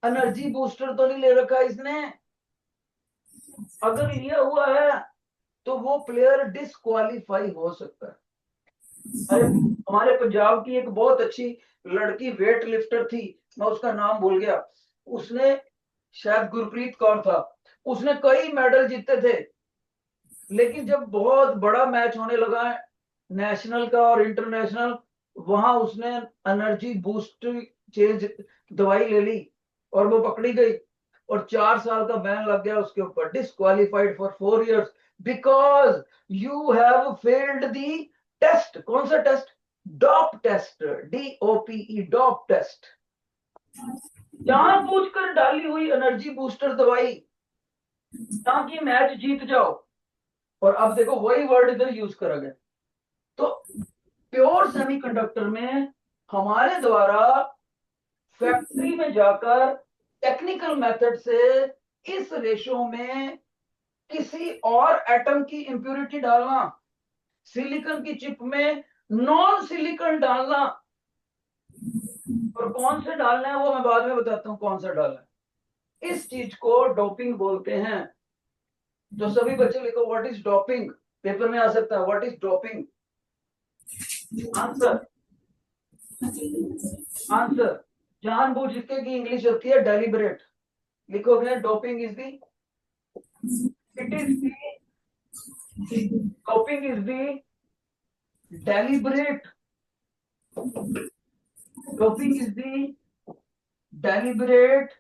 एनर्जी बूस्टर तो नहीं ले रखा इसने। अगर लिया हुआ है तो वो प्लेयर डिस्क्वालीफाई हो सकता है। अरे हमारे पंजाब की एक बहुत अच्छी लड़की वेट लिफ्टर थी, मैं उसका नाम भूल गया, उसने, शायद गुरप्रीत कौर था, उसने कई मेडल जीते थे। लेकिन जब बहुत बड़ा मैच होने लगा है नेशनल का और इंटरनेशनल, वहां उसने एनर्जी बूस्ट चेंज दवाई ले ली और वो पकड़ी गई, और 4 साल का बैन लग गया उसके ऊपर, disqualified for 4 years because you have failed the test. कौन सा टेस्ट? Dope test, DOPE, dope test. जानबूझकर डाली हुई एनर्जी बूस्टर दवाई ताकि मैच जीत जाओ। और अब देखो वही वर्ड इधर यूज करा गया। तो प्योर सेमीकंडक्टर में हमारे द्वारा फैक्ट्री में जाकर टेक्निकल मेथड से इस रेशो में किसी और एटम की इंप्यूरिटी डालना, सिलिकॉन की चिप में नॉन सिलिकॉन डालना, और कौन से डालना है वो मैं बाद में बताता हूं कौन सा डालना है, इस चीज को डोपिंग बोलते हैं। तो सभी बच्चे लिखो व्हाट इज डोपिंग, पेपर में आ सकता है, what is doping. Answer, answer जानबूझ के की इंग्लिश होती है डेलिबरेट। लिखोगे doping is the, it is the, doping is the deliberate, doping is the deliberate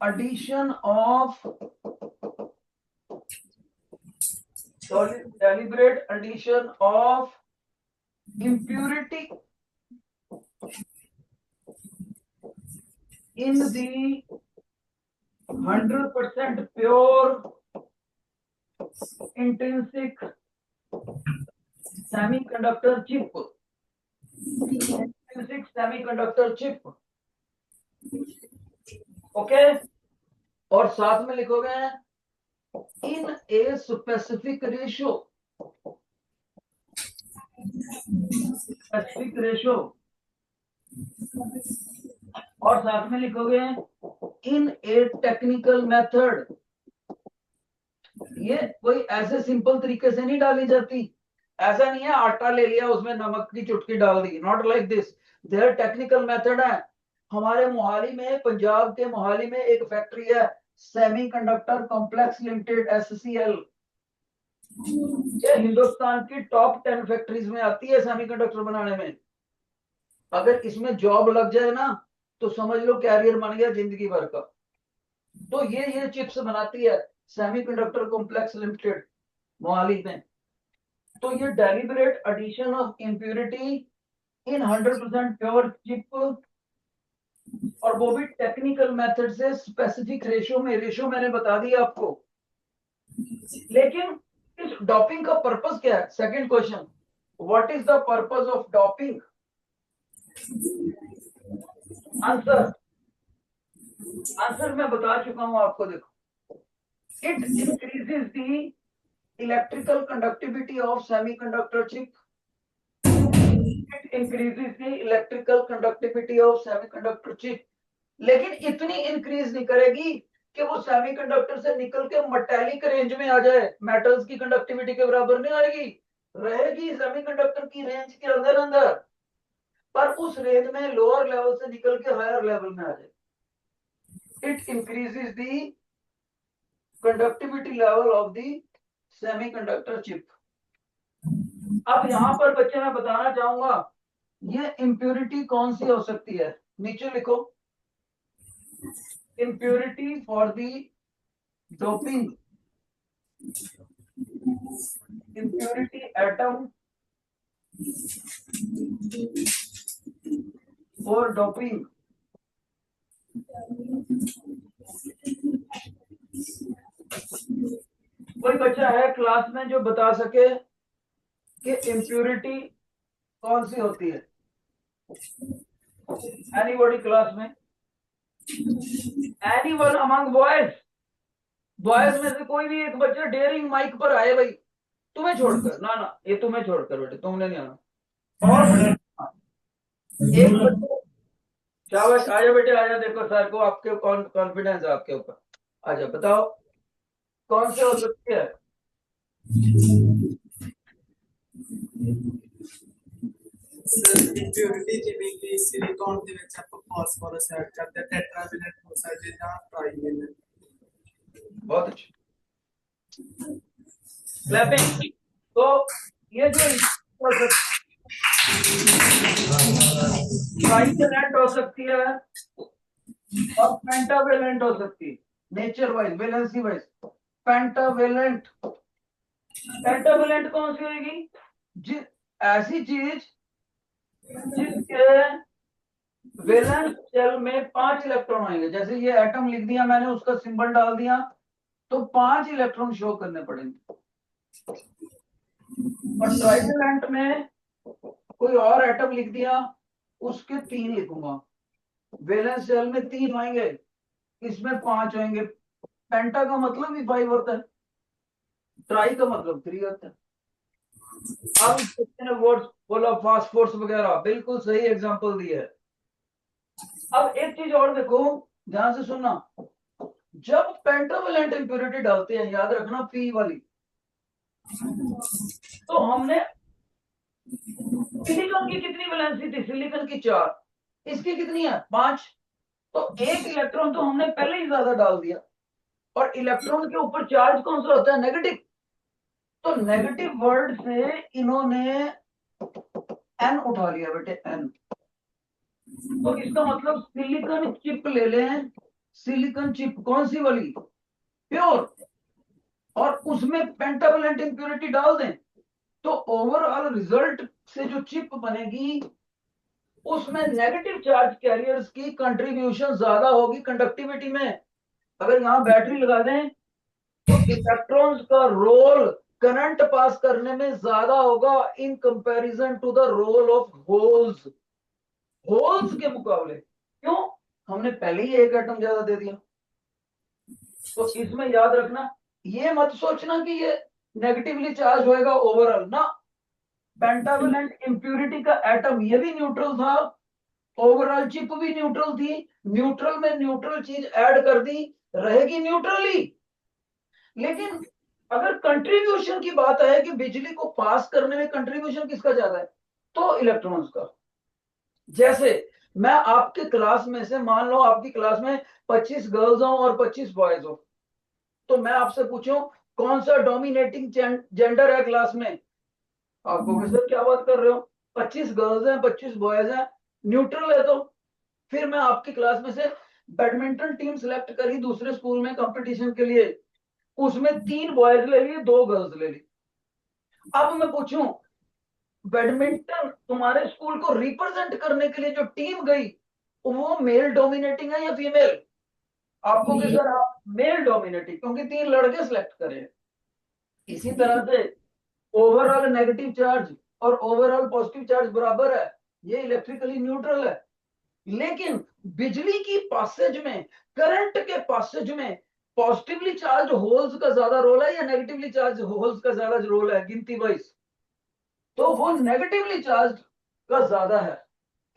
addition of, deliberate addition of impurity in the 100% pure intrinsic semiconductor chip, intrinsic semiconductor chip, okay, और साथ में लिखोगे in a specific ratio, specific ratio, और साथ में लिखोगे इन ए टेक्निकल मेथड। ये कोई ऐसे सिंपल तरीके से नहीं डाली जाती, ऐसा नहीं है आटा ले लिया उसमें नमक की चुटकी डाल दी, not like this, there technical method है। हमारे मोहाली में, पंजाब के मोहाली में एक फैक्ट्री है, सेमीकंडक्टर कॉम्प्लेक्स लिमिटेड SCL। ये हिंदुस्तान की टॉप 10 फैक्ट्रीज में आती है सेमीकंडक्टर बनाने में। अगर इसमें जॉब लग जाए ना तो समझ लो कैरियर बन गया जिंदगी भर का। तो ये चिप्स बनाती है सेमीकंडक्टर कॉम्प्लेक्स लिमिटेड मोहाली में। तो ये deliberate addition of impurity in 100% pure chip, और वो भी टेक्निकल मेथड से स्पेसिफिक रेशियो में। रेशियो मैंने बता दिया आपको, लेकिन इस डॉपिंग का पर्पस क्या है? Second question, what is the purpose of doping? Answer, answer मैं बता चुका हूं आपको, देखो, it increases the electrical conductivity of semiconductor chip, it increases the electrical conductivity of semiconductor chip, लेकिन इतनी इंक्रीज नहीं करेगी कि वो सेमीकंडक्टर से निकल के मेटेलिक रेंज में आ जाए, मेटल्स की कंडक्टिविटी के बराबर नहीं आएगी, रहेगी सेमीकंडक्टर की रेंज के अंदर अंदर, पर उस रेंज में लोअर लेवल से निकल के हायर लेवल में आ जाए। It increases the conductivity level of the semiconductor chip. अब यहां पर बच्चे मैं बताना चाहूंगा ये इंप्योरिटी कौन सी हो सकती है, नीचे लिखो, impurity for the doping, impurity atom for doping। कोई बच्चा है क्लास में जो बता सके कि impurity कौन सी होती है? एनीबॉडी क्लास में? Anyone among boys? बॉयज में से कोई भी एक बच्चा डेयरिंग माइक पर आए भाई, तुम्हें छोड़कर, ना ना ये तुम्हें छोड़कर बेटे, तुमने नहीं आना। और एक बच्चा, शाबाश, आजा बेटे आजा, देखो सर को आपके कॉन्फिडेंस है आपके ऊपर, आजा बताओ कौन से हो सकती है? ਇੰਪਿਉਰਿਟੀ ਜਿਵੇਂ ਕਿ ਸਿਲੀਕਨ ਦੇ ਵਿੱਚ ਆਪਾਂ ਫਾਸਫੋਰਸ ਐਡ ਕਰਦੇ ਹਾਂ, ਟੈਟਰਾਵੈਲੈਂਟ ਹੋ ਸਕਦੇ ਜਾਂ ਟ੍ਰਾਈਵੈਲੈਂਟ। बहुत अच्छा, क्लैपिंग। तो ये जो ट्राइवेलेंट हो सकती है और पेंटावेलेंट हो सकती है, nature wise, valency wise. Pentavalent, pentavalent कौन सी होगी? ऐसी चीज जिसके वैलेंस शेल में 5 इलेक्ट्रॉन आएंगे, जैसे ये एटम लिख दिया मैंने, उसका सिंबल डाल दिया, तो 5 इलेक्ट्रॉन शो करने पड़ेंगे। और ट्राइवेलेंट में कोई और एटम लिख दिया, उसके 3 लिखूंगा, वैलेंस शेल में 3 आएंगे, इसमें 5 आएंगे। पेंटा का मतलब भी 5 होता है, ट्राई का मतलब 3 होता है। अब कितने वर्ड्स बोला, फास्फोरस वगैरह, बिल्कुल सही एग्जांपल दिया है। अब एक चीज और देखो, ध्यान से सुनना, जब पेंटावेलेंट इंप्योरिटी डालते हैं, याद रखना पी वाली, तो हमने सिलिकॉन की कितनी वैलेंसी थी? सिलिकॉन की 4, इसकी कितनी है? 5। तो 1 इलेक्ट्रॉन तो हमने पहले ही ज्यादा डाल दिया, और इलेक्ट्रॉन के ऊपर चार्ज कौन सा होता है? नेगेटिव। तो नेगेटिव वर्ड से इन्होंने एन उठा लिया बेटे, एन। तो इसका मतलब सिलिकॉन चिप ले लें, सिलिकॉन चिप कौन सी वाली? प्योर, और उसमें पेंटावेलेंट इंप्योरिटी डाल दें, तो ओवरऑल रिजल्ट से जो चिप बनेगी उसमें नेगेटिव चार्ज कैरियर्स की कंट्रीब्यूशन ज्यादा होगी कंडक्टिविटी में। अगर यहां बैटरी लगा दें तो इलेक्ट्रॉन्स का रोल करंट पास करने में ज्यादा होगा in comparison to the role of holes, holes के मुकाबले। क्यों? हमने पहले ही एक एटम ज्यादा दे दिया। तो इसमें याद रखना, ये मत सोचना कि ये नेगेटिवली चार्ज होएगा ओवरऑल ना। पेंटावेलेंट इंप्यूरिटी का एटम ये भी न्यूट्रल था, ओवरऑल चिप भी न्यूट्रल थी। न्यूट्रल में न्यूट्रल चीज ऐड कर दी, रहेगी न्यूट्रली। लेकिन अगर कंट्रीब्यूशन की बात है कि बिजली को पास करने में कंट्रीब्यूशन किसका ज्यादा है, तो इलेक्ट्रॉन्स का। जैसे मैं आपके क्लास में से, मान लो आपकी क्लास में 25 गर्ल्स हो और 25 बॉयज हो, तो मैं आपसे पूछूं कौन सा डोमिनेटिंग जेंडर है क्लास में, आप कहोगे सर क्या बात कर रहे हो, 25 गर्ल्स हैं 25 बॉयज हैं, न्यूट्रल है। तो फिर मैं आपकी क्लास में से बैडमिंटन टीम सिलेक्ट करी दूसरे स्कूल में कंपटीशन के लिए, उसमें 3 बॉयज ले लिए 2 गर्ल्स ले ली। अब मैं पूछूं बैडमिंटन तुम्हारे स्कूल को रिप्रेजेंट करने के लिए जो टीम गई, वो मेल डोमिनेटिंग है या फीमेल, आपको कि सर आप मेल डोमिनेटिंग, क्योंकि 3 लड़के सिलेक्ट करे। इसी तरह से ओवरऑल नेगेटिव चार्ज और ओवरऑल पॉजिटिव चार्ज बराबर है, ये इलेक्ट्रिकली न्यूट्रल है। लेकिन बिजली की पासेज में, करंट के पासेज में पॉजिटिवली चार्ज होल्स का ज्यादा रोल है या नेगेटिवली चार्ज होल्स का ज्यादा रोल है गिनती वाइज, तो वो नेगेटिवली चार्ज का ज्यादा है।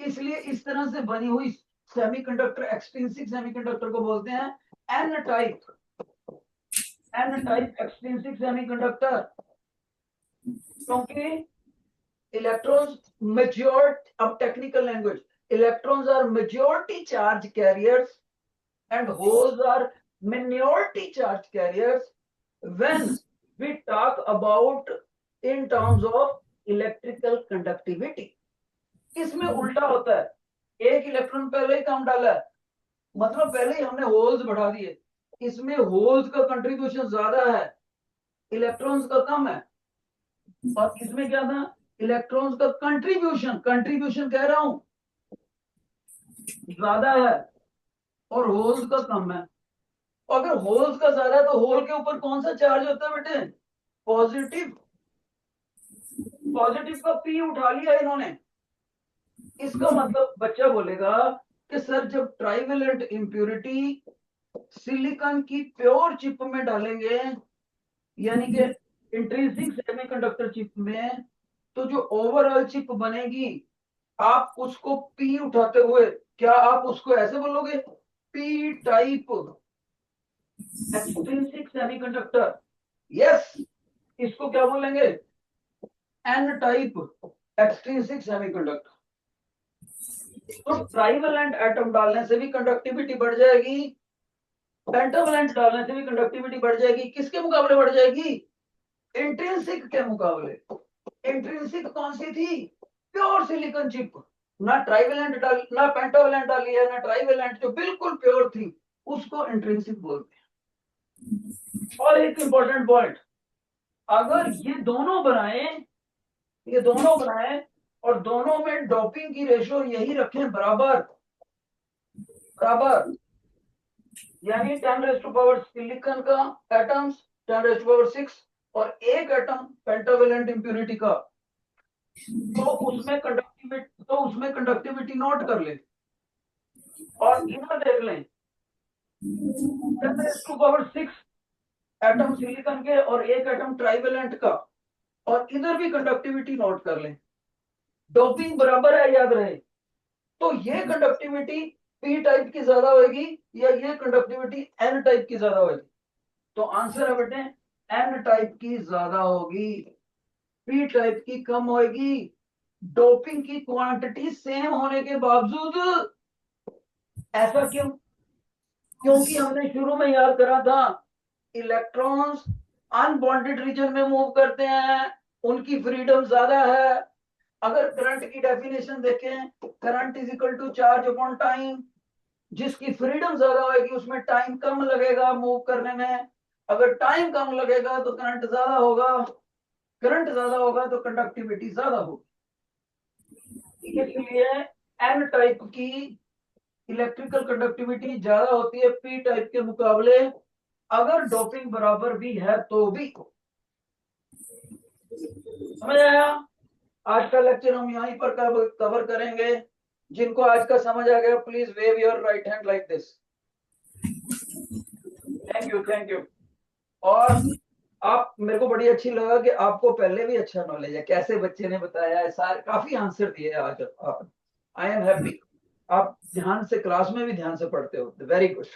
इसलिए इस तरह से बनी हुई सेमीकंडक्टर, एक्सट्रिंसिक सेमीकंडक्टर को बोलते हैं N type. N type extrinsic semiconductor, क्योंकि इलेक्ट्रॉन्स मेजॉरिटी, अब technical language, electrons are majority charge carriers and holes are minority charge carriers when we talk about in terms of electrical conductivity। इसमें उल्टा होता है, एक इलेक्ट्रॉन पहले ही कम डाला है, मतलब पहले ही हमने होल्स बढ़ा दिए, इसमें होल्स का कंट्रीब्यूशन ज्यादा है, इलेक्ट्रॉन्स का कम है। और इसमें क्या था, इलेक्ट्रॉन्स का कंट्रीब्यूशन, कंट्रीब्यूशन कह रहा हूं ज्यादा है और होल्स का कम है। अगर होल्स का ज्यादा है तो होल के ऊपर कौन सा चार्ज होता है बेटे, पॉजिटिव। पॉजिटिव का पी उठा लिया इन्होंने। इसका मतलब बच्चा बोलेगा कि सर जब ट्राइवेलेंट इंप्यूरिटी सिलिकॉन की प्योर चिप में डालेंगे, यानी कि इंट्रिंसिक सेमीकंडक्टर चिप में, तो जो ओवरऑल चिप बनेगी, आप उसको पी उठाते हुए क्या आप उसको ऐसे बोलोगे, P type extrinsic semiconductor, yes. इसको क्या बोलेंगे, एन टाइप एक्सट्रिंसिक सेमीकंडक्टर। तो ट्राइवेलेंट एटम डालने से भी कंडक्टिविटी बढ़ जाएगी, पेंटावेलेंट डालने से भी कंडक्टिविटी बढ़ जाएगी। किसके मुकाबले बढ़ जाएगी, इंट्रिंसिक के मुकाबले। इंट्रिंसिक कौन सी थी, प्योर सिलिकॉन चिप। ना ट्राइवेलेंट डाल, ना पेंटावेलेंट डाली है, ना ट्राइवेलेंट, जो बिल्कुल प्योर थी उसको इंट्रिंसिक बोलते हैं। और एक इंपॉर्टेंट पॉइंट, अगर ये दोनों बनाए, ये दोनों बनाए और दोनों में डोपिंग की रेशियो यही रखें बराबर बराबर, यानी 10⁻⁴ सिलिकॉन का एटम्स, 10⁻⁶, और एक एटम पेंटावेलेंट इंप्यूरिटी का, तो उसमें कंडक्टिविटी नोट कर ले। और इधर देख लें 10⁻⁶ एटम सिलिकॉन के और एक एटम ट्राइवेलेंट का, और इधर भी कंडक्टिविटी नोट कर लें, डोपिंग बराबर है याद रहे। तो ये कंडक्टिविटी पी टाइप की ज्यादा होगी या ये कंडक्टिविटी एन टाइप की ज्यादा होगी, तो आंसर है बेटे एन टाइप की ज्यादा होगी, पी टाइप की कम होगी, डोपिंग की क्वांटिटी सेम होने के बावजूद। ऐसा क्यों, क्योंकि हमने शुरू में याद करा था इलेक्ट्रॉन्स अनबॉन्डेड रीजन में मूव करते हैं, उनकी फ्रीडम ज्यादा है। अगर करंट की डेफिनेशन देखें, current is equal to charge upon time, जिसकी फ्रीडम ज्यादा होगी उसमें टाइम कम लगेगा मूव करने में, अगर टाइम कम लगेगा तो करंट ज्यादा होगा, करंट ज्यादा होगा तो कंडक्टिविटी ज्यादा होगी। इसलिए एन टाइप की इलेक्ट्रिकल कंडक्टिविटी ज्यादा होती है पी टाइप के मुकाबले, अगर डोपिंग बराबर भी है तो भी। समझ आया, आज का लेक्चर हम यहीं पर कवर करेंगे। जिनको आज का समझ आ गया please wave your right hand like this. Thank you. और आप, मेरे को बड़ी अच्छी लगा कि आपको पहले भी अच्छा नॉलेज है, कैसे बच्चे ने बताया है, सारे काफी आंसर दिए आज आप। I am happy. आप ध्यान से क्लास में भी ध्यान से पढ़ते हो, वेरी गुड।